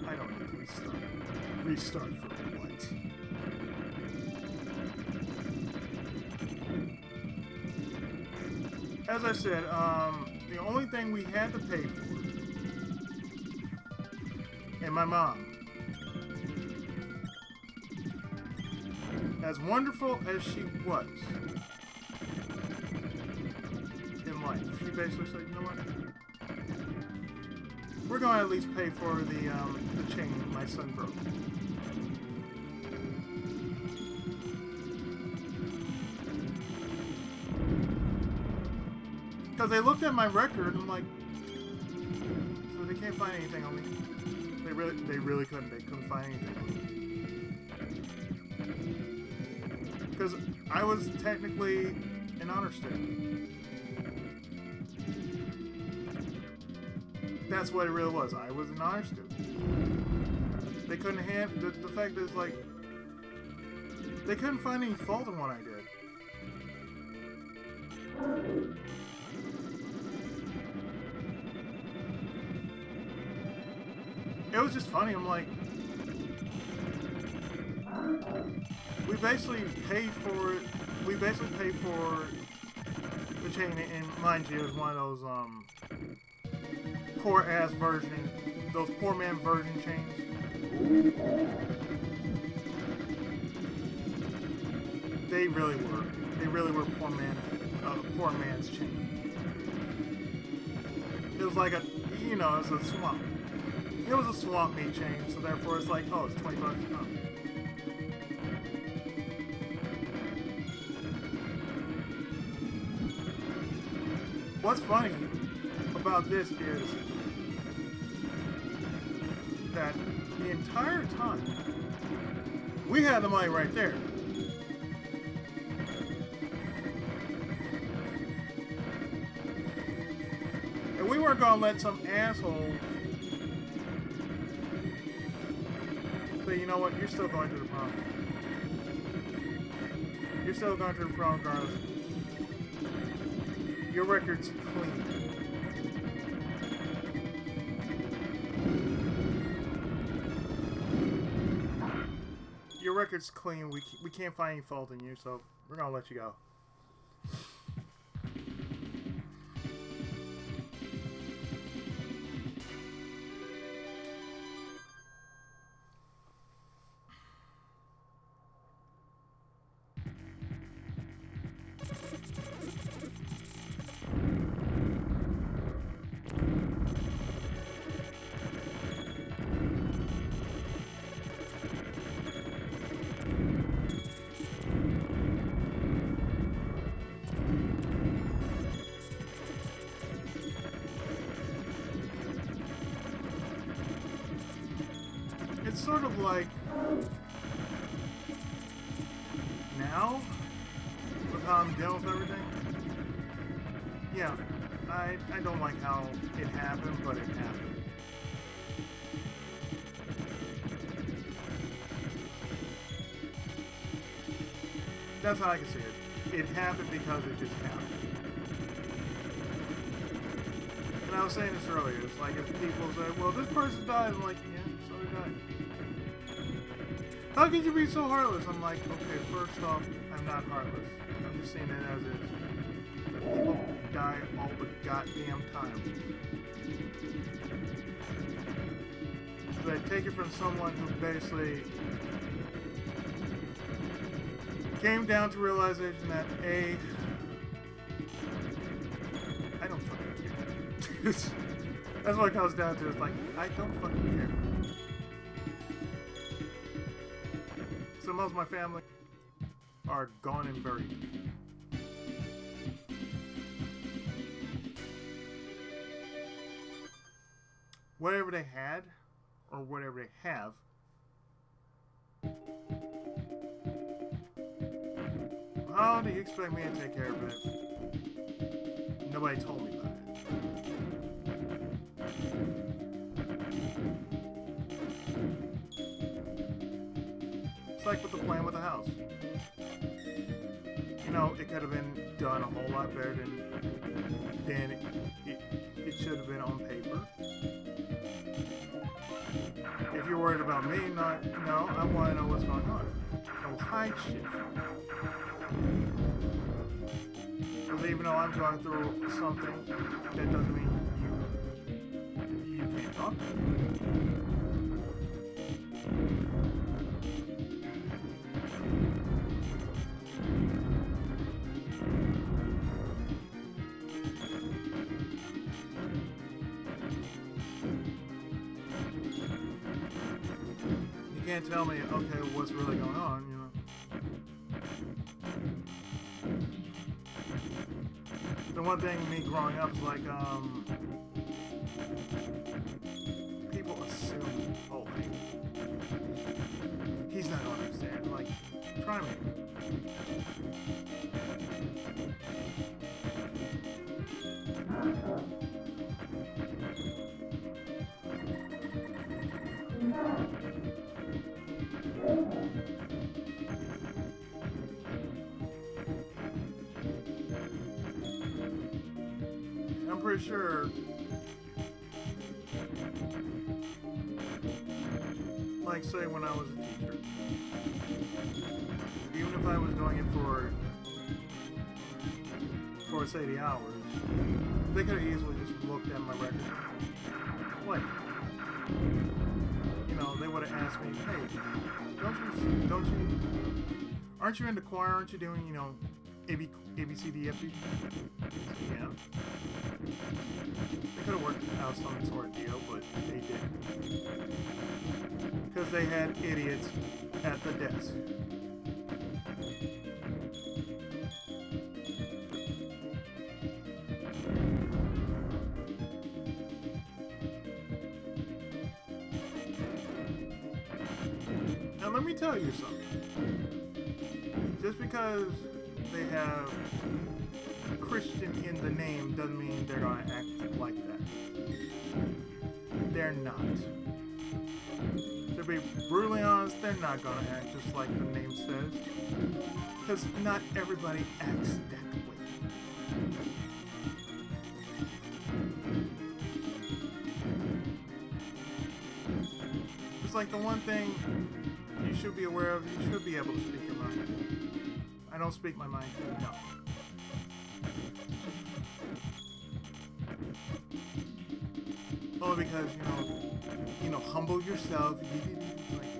I don't need to restart. Restart for what? As I said, the only thing we had to pay for, and my mom, as wonderful as she was in life, she basically said, you know what? We're going to at least pay for the chain my son broke. Because they looked at my record and I'm like, so they can't find anything on me. They really couldn't. They couldn't find anything on me. Because I was technically an honor student. That's what it really was. I was an honor student. They couldn't handle the fact is like they couldn't find any fault in what I did. It was just funny. I'm like, we basically pay for the chain, and mind you, it was one of those poor ass version, those poor man version chains. They really were poor man's chain. It was like it was a swamp. It was a swamp meat chain, so therefore it's like, oh, it's $20 a pound. What's funny about this is that the entire time we had the money right there. And we weren't gonna let some asshole say, you know what, you're still going to the prom. You're still going to the prom regardless. Your record's clean. Your record's clean. We can't find any fault in you, so we're gonna let you go. It's sort of like now, with how I'm dealing with everything. Yeah, I don't like how it happened, but it happened. That's how I can see it. It happened because it just happened. And I was saying this earlier, it's like if people say, well, this person died, I'm like, yeah, so they died. How can you be so heartless? I'm like, okay, first off, I'm not heartless. I'm just seeing it as is. But people die all the goddamn time. So I take it from someone who basically came down to realization that A, I don't fucking care. That's what it comes down to. It's like, I don't fucking care. So most of my family are gone and buried. Whatever they had, or whatever they have, how do you expect me to take care of it if nobody told me about it? It's like with the plan with the house. You know, it could have been done a whole lot better than it should have been on paper. If you're worried about me, no, I want to know what's going on. Don't hide shit from me. Because even though I'm going through something, that doesn't mean you can't talk to me. You can't tell me, okay, what's really going on, you know. The one thing me growing up is like, people assume, oh, hey, he's not gonna understand. Like, try me. I'm pretty sure, like say when I was a teacher, even if I was doing it for say the hours, they could have easily just looked at my record. Wait, you know, they would have asked me, hey, aren't you in the choir? Aren't you doing, you know, A, B, C, D, F, G? Yeah. They could have worked out some sort of deal, but they didn't. Because they had idiots at the desk. Now let me tell you something. Just because they have Christian in the name doesn't mean they're gonna act like that. They're not. To be brutally honest, they're not gonna act just like the name says. Because not everybody acts that way. It's like the one thing you should be aware of, you should be able to speak your mind. I don't speak my mind enough. Only because, you know, humble yourself. Like,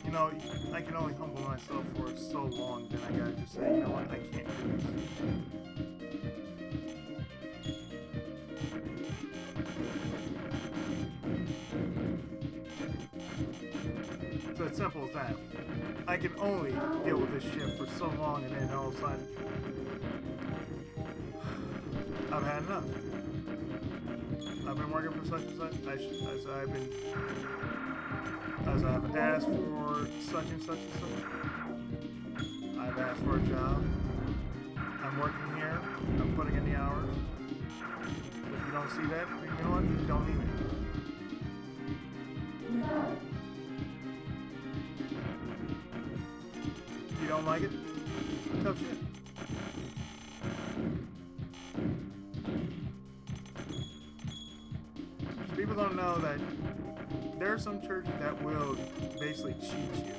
you know, I can only humble myself for so long, then I gotta just say, you know what, I can't do this. So it's simple as that. I can only deal with this shit for so long, and then all of a sudden, I've had enough. I've been working for such and such, as I've asked for such and such and such. I've asked for a job. I'm working here. I'm putting in the hours. If you don't see that, you know what? You don't need me. You don't like it? Tough shit. People don't know that there are some churches that will basically cheat you.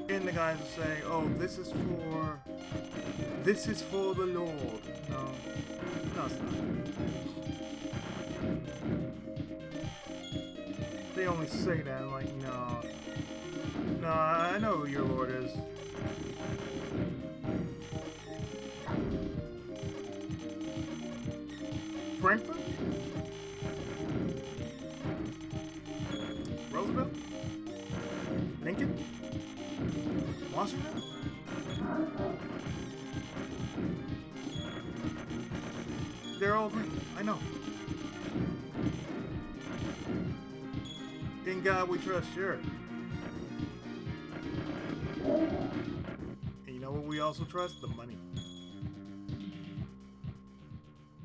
And the guys will say, oh, this is for the Lord. No, it's not. They only say that, I'm like, no, I know who your Lord is. Franklin? Roosevelt? Lincoln? Washington? They're all green. I know. In God we trust, sure. And you know what we also trust? The money.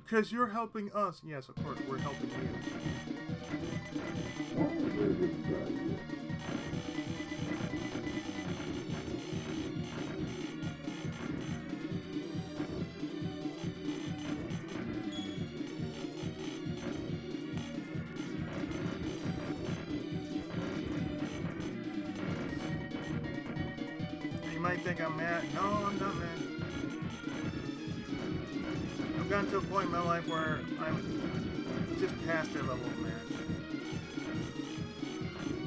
Because you're helping us. Yes, of course, we're helping you. think I'm mad? No, I'm not mad. I've gotten to a point in my life where I'm just past that level of mad.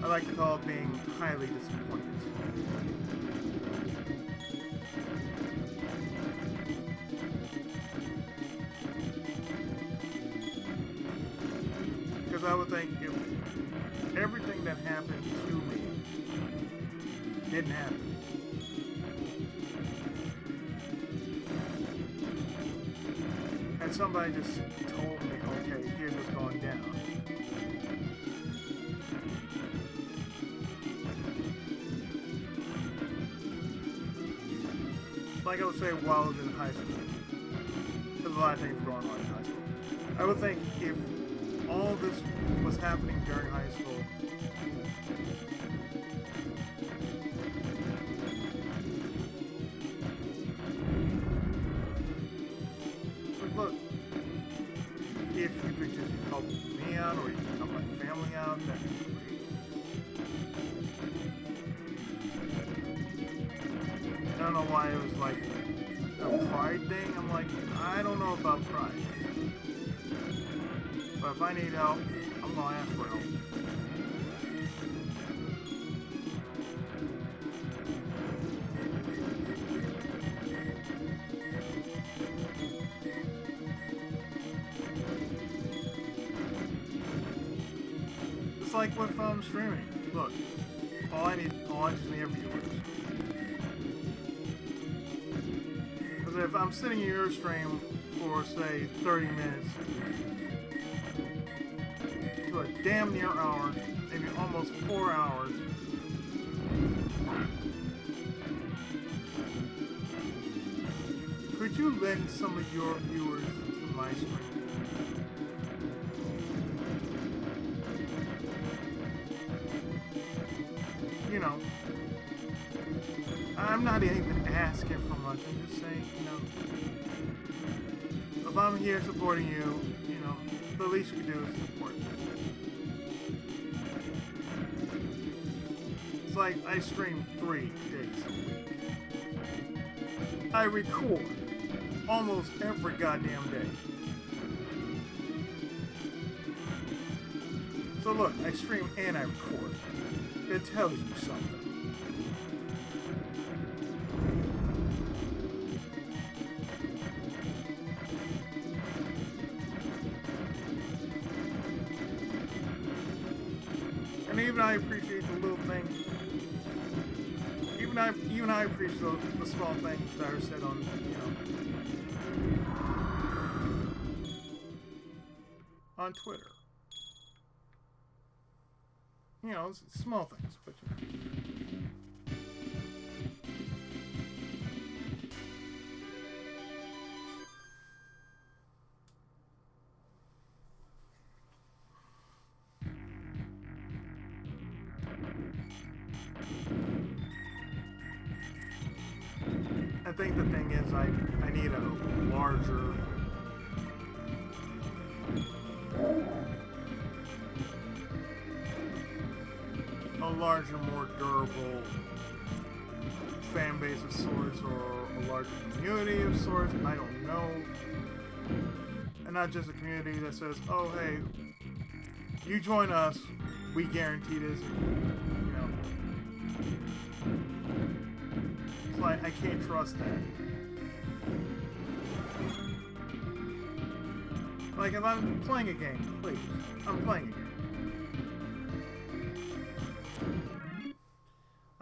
I like to call it being highly disappointed. Because I would think if everything that happened to me didn't happen, and somebody just told me, okay, here's what's going down. Like I would say while I was in high school, there's a lot of things going on in high school. I would think if all this was happening during high school, but look, if you could just help me out or you could help my family out, that'd be great. I don't know why it was like a pride thing. I'm like, I don't know about pride. But if I need help, I'm gonna ask for help. It's like with streaming. Look, all I just need are viewers. Because if I'm sitting in your stream for say 30 minutes to a damn near hour, maybe almost 4 hours, could you lend some of your viewers to my stream? You know, I'm not even asking for much. I'm just saying, you know, if I'm here supporting you, you know, the least you can do is support me. It's like I stream 3 days a week. I record almost every goddamn day. So look, I stream and I record. It tells you something. And even I appreciate the little things. Even I appreciate the small things that are said on, you know, on Twitter. You know, it's small things, but you know. I think the thing is, I need a larger, more durable fan base of sorts, or a larger community of sorts. I don't know. And not just a community that says, oh, hey, you join us, we guarantee this, you know. It's like, I can't trust that. Like, if I'm playing a game, please, I'm playing a game.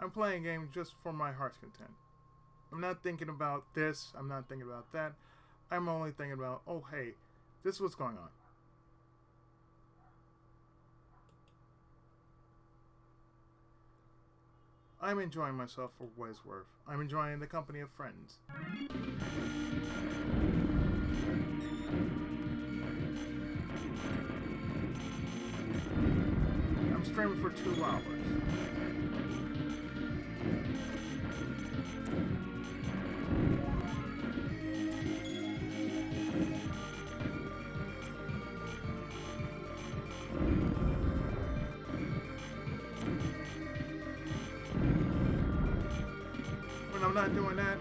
I'm playing a game just for my heart's content. I'm not thinking about this, I'm not thinking about that. I'm only thinking about, oh, hey, this is what's going on. I'm enjoying myself for what it's worth. I'm enjoying the company of friends. I'm streaming for 2 hours. not doing that.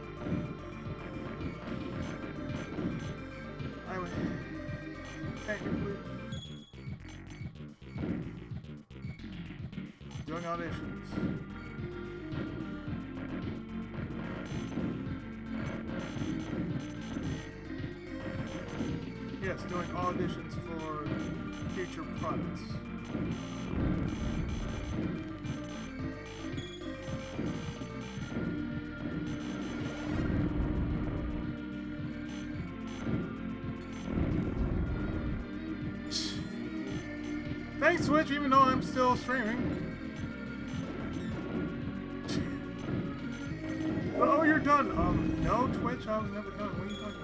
I'm technically doing auditions. Yes, doing auditions for future products. Thanks, Twitch, even though I'm still streaming. Oh, you're done. No, Twitch, I was never done. What are you talking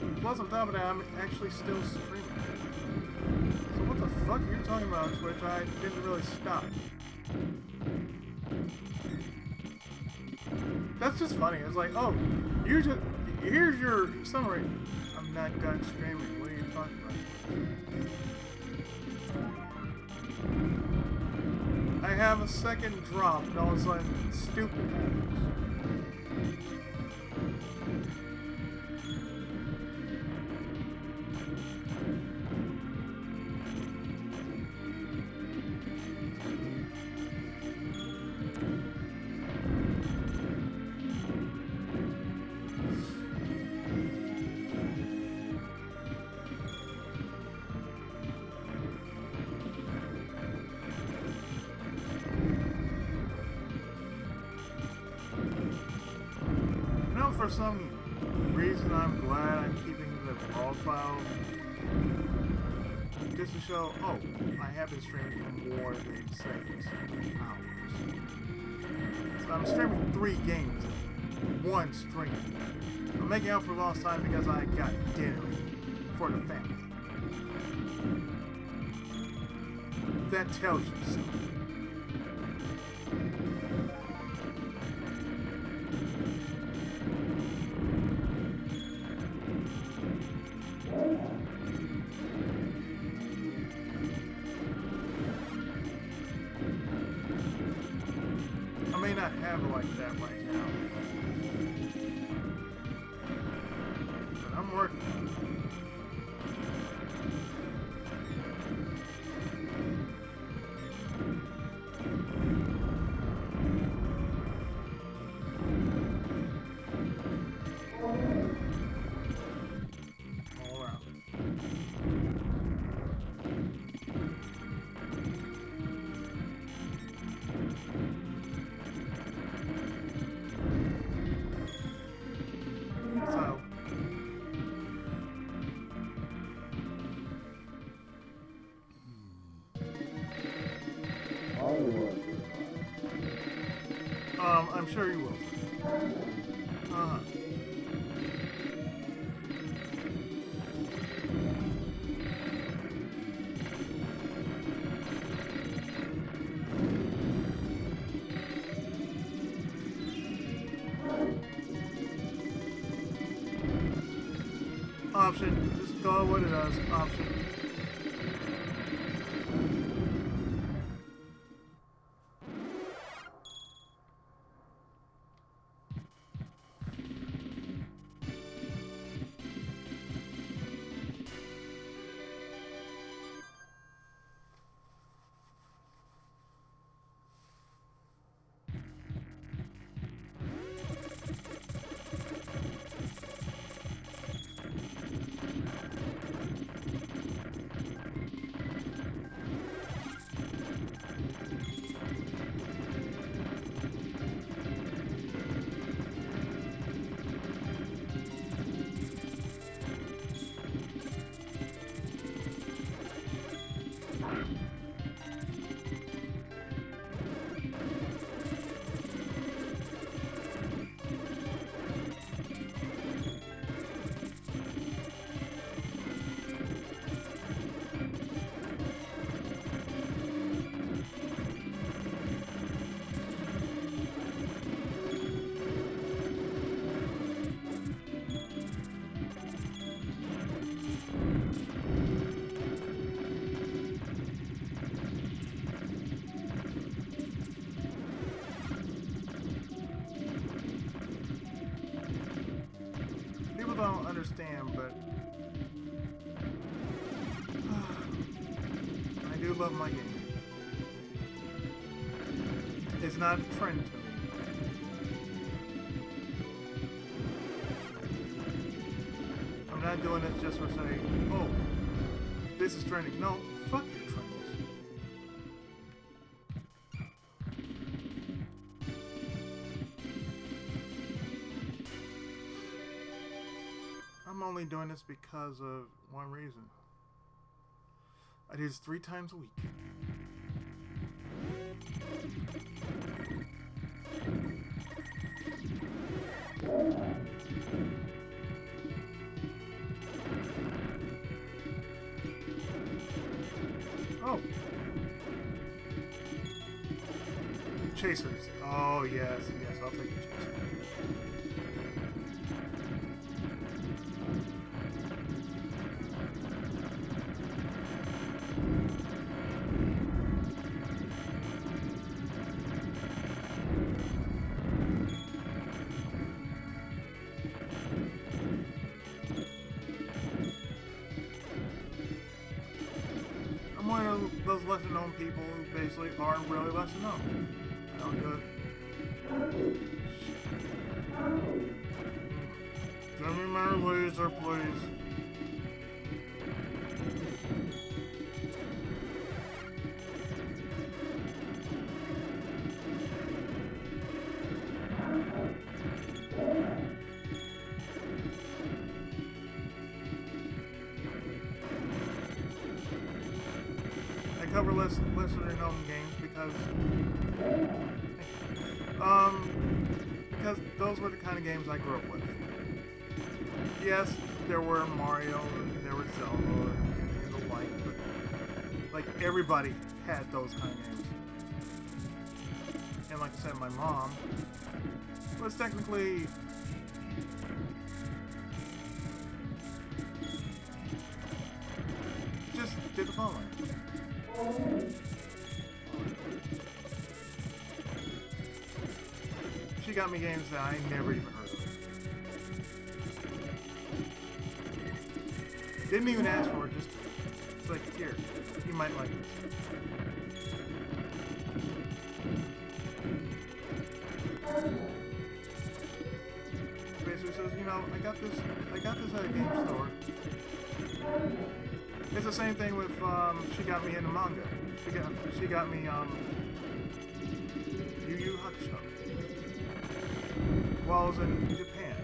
about? Plus, on top of that, I'm actually still streaming. So what the fuck are you talking about, Twitch? I didn't really stop. That's just funny. It's like, oh, you just here's your summary. I'm not done streaming. What are you talking about? I have a second drop, and all of a sudden, stupid happens. For some reason, I'm glad I'm keeping the raw file just to show, oh, I have been streaming for more than 6 hours. So I'm streaming 3 games in one stream. I'm making up for lost time because I got dinner for the family. That tells you something. I may not have it like that right now, but I'm working on it. All around. So, I'm sure you will. Uh-huh. Option. Just call it what it is. Option. understand, but I do love my game. It's not a trend to me. I'm not doing it just for saying, oh, this is trending. No, fuck the trends. I'm only doing this because of one reason. I do this 3 times a week. Oh. Chasers. Oh, yes, yes, I'll take the chaser. I'm one of those lesser known people who basically are really lesser known. I don't do it. Give me my laser, please. I cover lesser known games because those were the kind of games I grew up with. Yes, there were Mario, and there was Zelda, and the like, but like everybody had those kind of games. And like I said, my mom was technically just did the following. She got me games that I never even heard of. Didn't even ask for it, just like, here, you might like this. Basically says, you know, I got this at a game store. It's the same thing with, she got me into manga. She got me, Yu Yu Hakusho. While I was in Japan.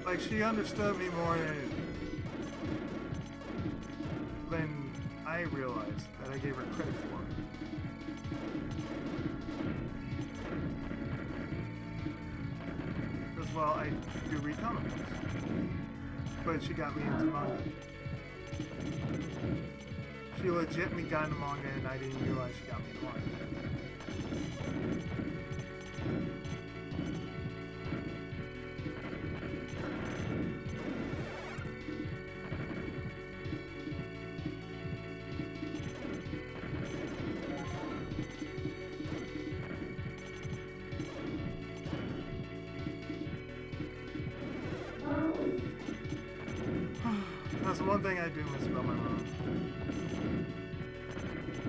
Like, she understood me more than I realized that I gave her credit for. Because, well, I do read comic books. But she got me into manga. She legitimately got into manga and I didn't realize she got me into manga. That's one thing I do miss about my mom.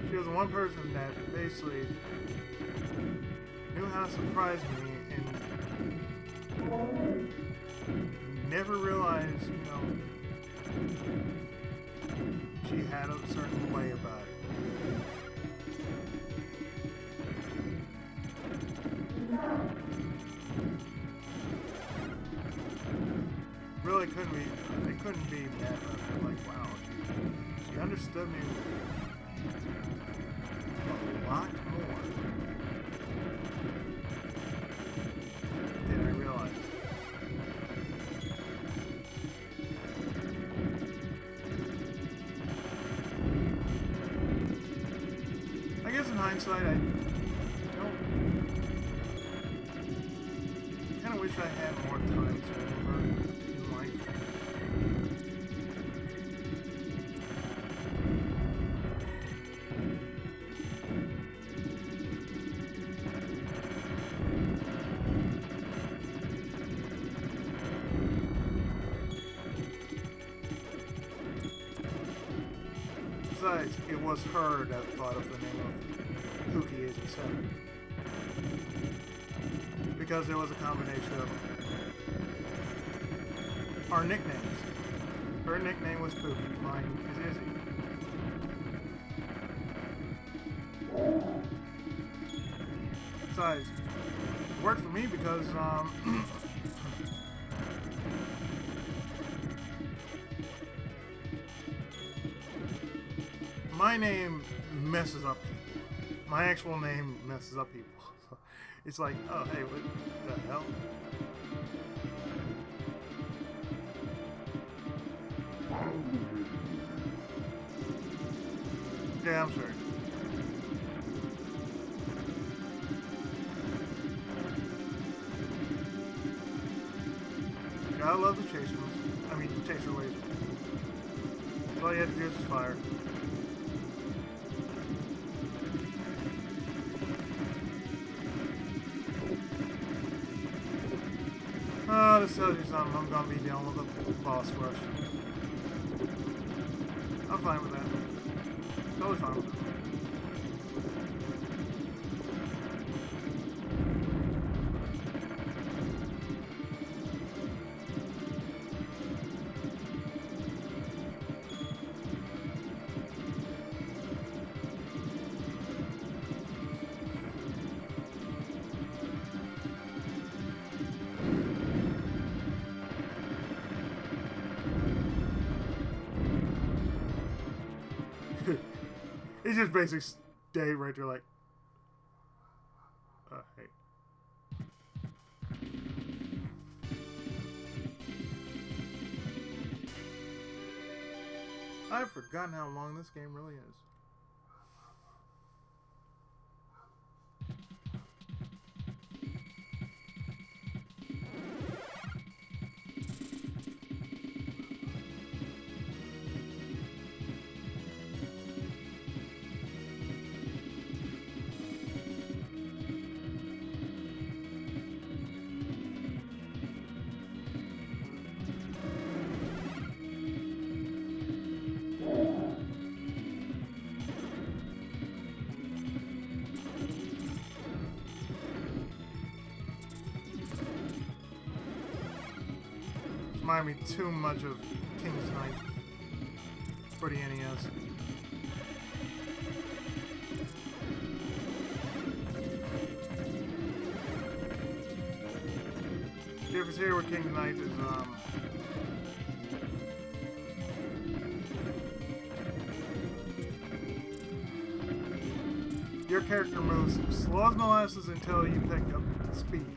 She was the one person that basically knew how to surprise me and never realized, you know, she had a certain way about it. Really couldn't be mad about it. Like, wow, she understood me a lot more than I realized. I guess in hindsight, I kind of wish I had more time to remember in life. Besides, it was her that thought of the name of Pookie 87. Because it was a combination of our nicknames. Her nickname was Pookie, mine is Izzy. Besides, it worked for me because, my name messes up people. My actual name messes up people. So it's like, oh, hey, what the hell? Yeah, I'm sorry. Gotta love the chaser. I mean, the chaser laser. All you have to do is just fire. Oh, this tells you something. I'm gonna be dealing with a boss rush. I'm fine with that. Totally fine with that. It's just basic stay right there like, hey. I've forgotten how long this game really is. Remind me too much of King's Knight for the NES. The difference here with King's Knight is your character moves slow as molasses until you pick up speed.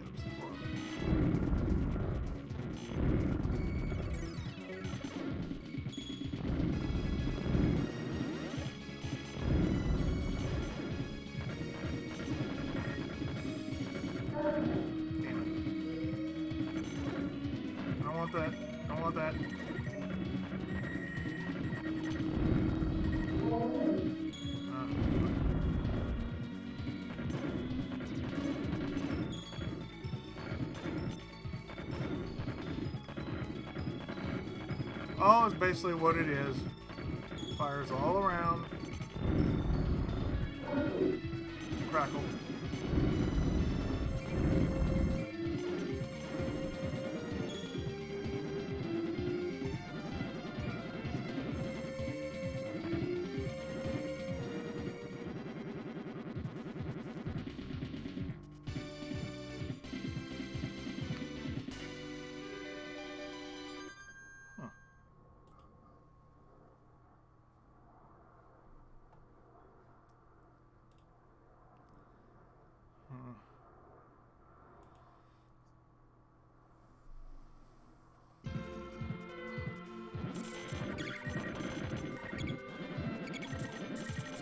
Oh, it's basically what it is. Fires all around. Crackle.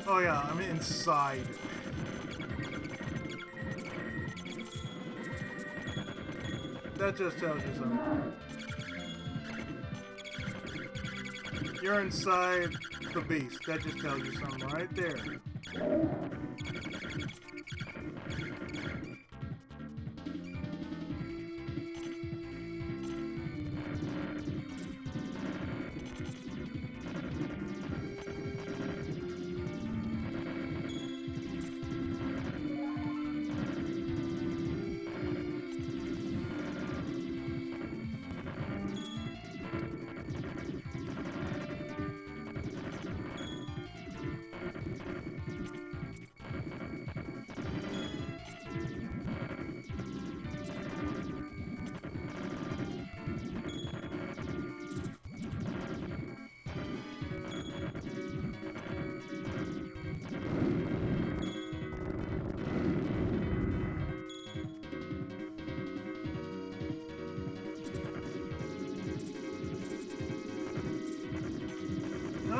Oh yeah, I'm inside. That just tells you something. You're inside the beast. That just tells you something right there.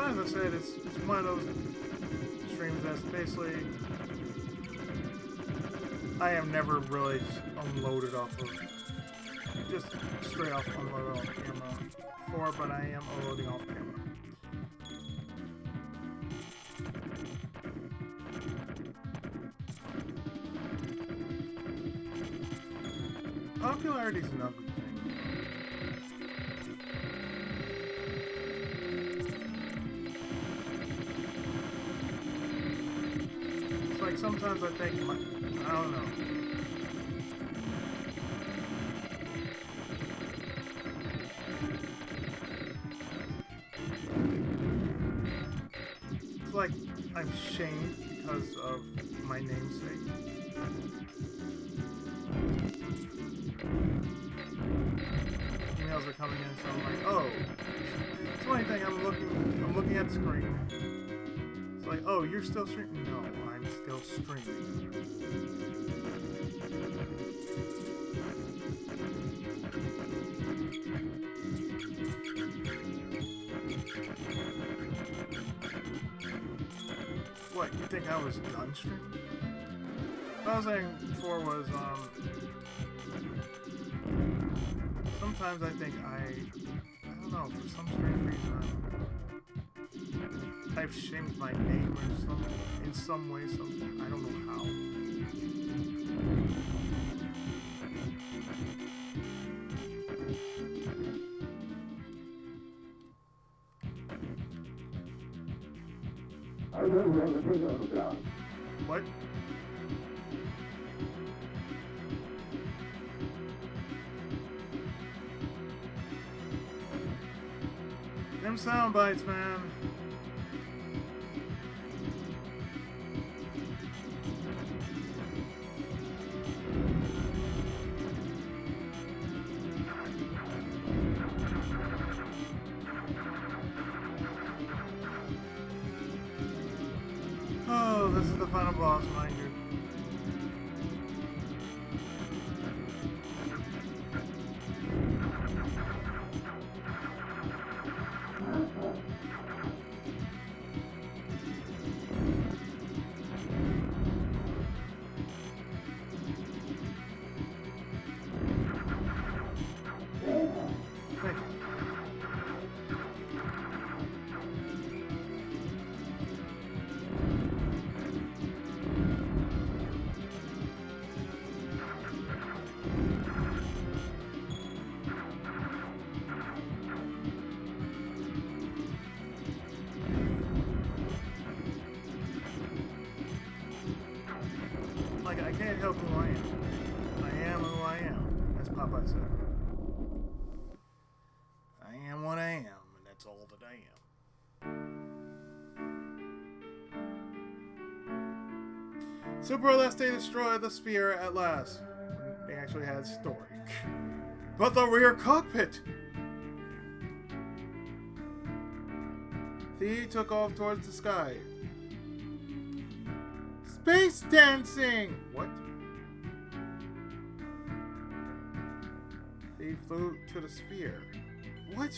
as I said, it's one of those streams that's basically I am never really just unloaded off of, just straight off unloaded off camera for, but I am unloading off camera. Popularity is an ugly thing. It's like sometimes I think, I don't know. It's like I'm shamed because of my namesake. Emails are coming in, so I'm like, oh. It's funny thing, I'm looking at the screen. It's like, oh, you're still streaming? No, I'm still streaming. What, you think I was done streaming? What I was saying before was, sometimes I think I don't know, for some strange reason, I've shamed my name or in some way, I don't know how. What? Them sound bites, man. Oh, this is the final boss, mind you. Like, I can't help who I am. I am who I am, as Popeye said. I am what I am, and that's all that I am. Super Aleste destroyed the sphere at last. They actually had story. But the rear cockpit! Thea took off towards the sky. Space dancing! What? They flew to the sphere. What?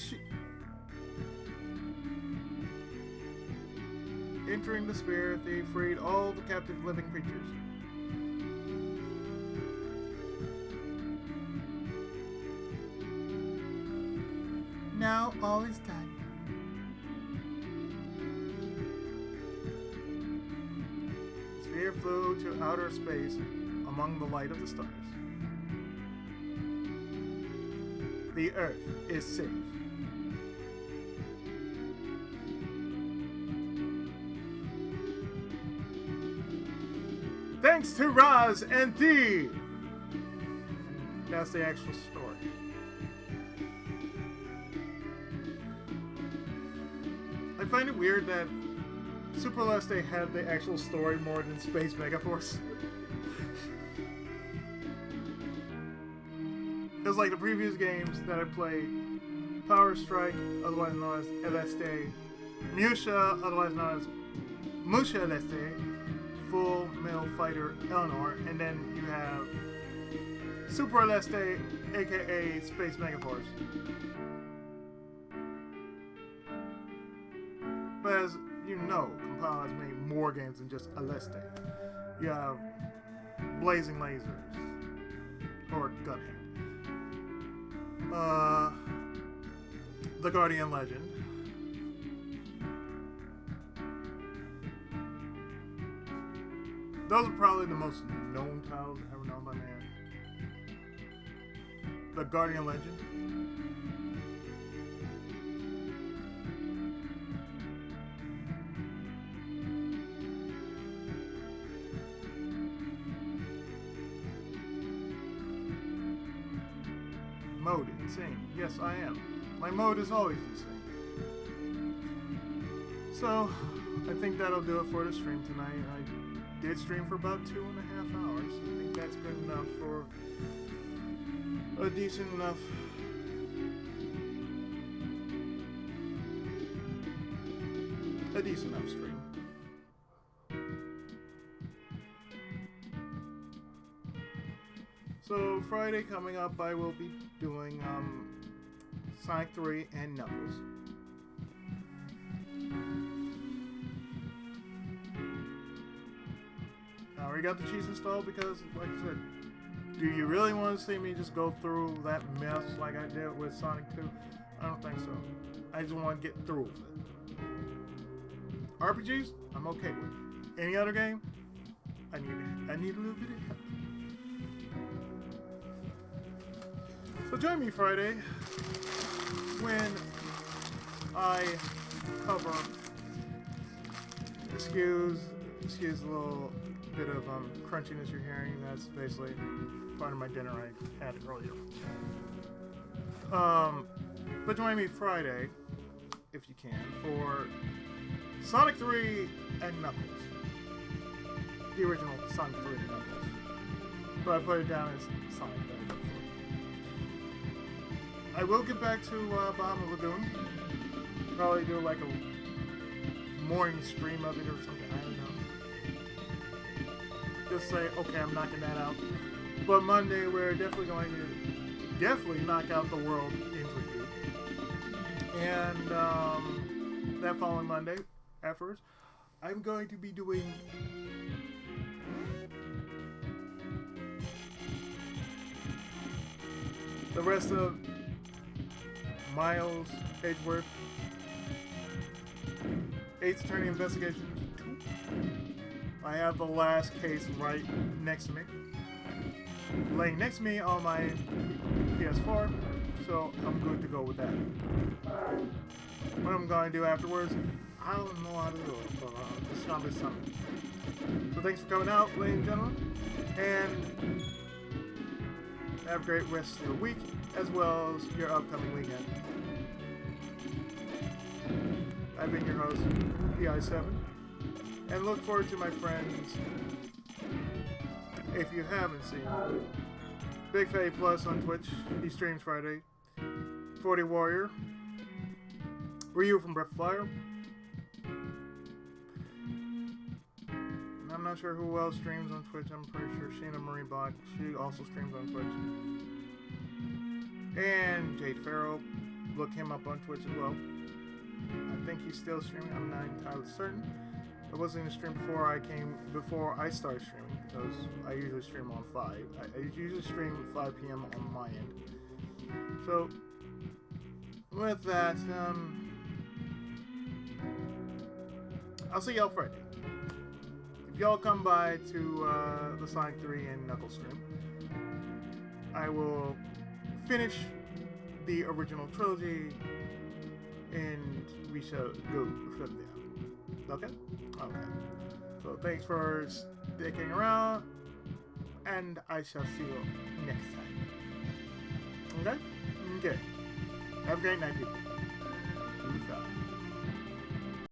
Entering the sphere, they freed all the captive living creatures. Now all is done. Flew to outer space among the light of the stars. The Earth is safe. Thanks to Roz and Dee! That's the actual story. I find it weird that Super Aleste had the actual story more than Space Megaforce. It's like the previous games that I played. Power Strike, otherwise known as Aleste. Musha, otherwise known as Musha Aleste. Full Male Fighter Eleanor. And then you have Super Aleste, aka Space Megaforce. But But as you know, Compile has made more games than just Aleste. You have Blazing Lasers, or Gunhead. The Guardian Legend. Those are probably the most known titles ever known by man. The Guardian Legend. Mode insane. Yes, I am. My mode is always insane. So, I think that'll do it for the stream tonight. I did stream for about 2.5 hours. I think that's good enough for a decent enough stream. So Friday coming up, I will be doing Sonic 3 and Knuckles. I already got the cheese installed because, like I said, do you really want to see me just go through that mess like I did with Sonic 2? I don't think so. I just want to get through with it. RPGs, I'm okay with. Any other game, I need a little bit of help. So join me Friday when I cover, excuse a little bit of crunchiness you're hearing. That's basically part of my dinner I had earlier. But join me Friday, if you can, for Sonic 3 and Knuckles. The original Sonic 3 and Knuckles. But I put it down as Sonic 3. I will get back to Bahama Lagoon. Probably do like a morning stream of it or something. I don't know. Just say, okay, I'm knocking that out. But Monday, we're definitely going to knock out the world interview. And that following Monday, afterwards, I'm going to be doing the rest of Miles Edgeworth, Ace Attorney Investigation 2. I have the last case right next to me, laying next to me on my PS4, so I'm good to go with that. What I'm going to do afterwards, I don't know how to do it, but it's going to be something. So thanks for coming out, ladies and gentlemen, and have a great rest of your week, as well as your upcoming weekend. I've been your host, PI7, and look forward to my friends, if you haven't seen, Big Fatty Plus on Twitch, he streams Friday, 40 Warrior, Ryu from Breath of Fire, and I'm not sure who else streams on Twitch. I'm pretty sure Sheena Marie Bach, she also streams on Twitch. And Jade Farrell, look him up on Twitch as well. I think he's still streaming, I'm not entirely certain. I wasn't in the stream before I started streaming, because I usually stream on 5. I usually stream at 5 p.m. on my end. So, with that, I'll see y'all Friday. If y'all come by to the Sonic 3 and Knuckles stream, I will finish the original trilogy and we shall go from there. Okay? Okay. So thanks for sticking around, and I shall see you next time. Okay? Okay. Have a great night, people. Goodbye.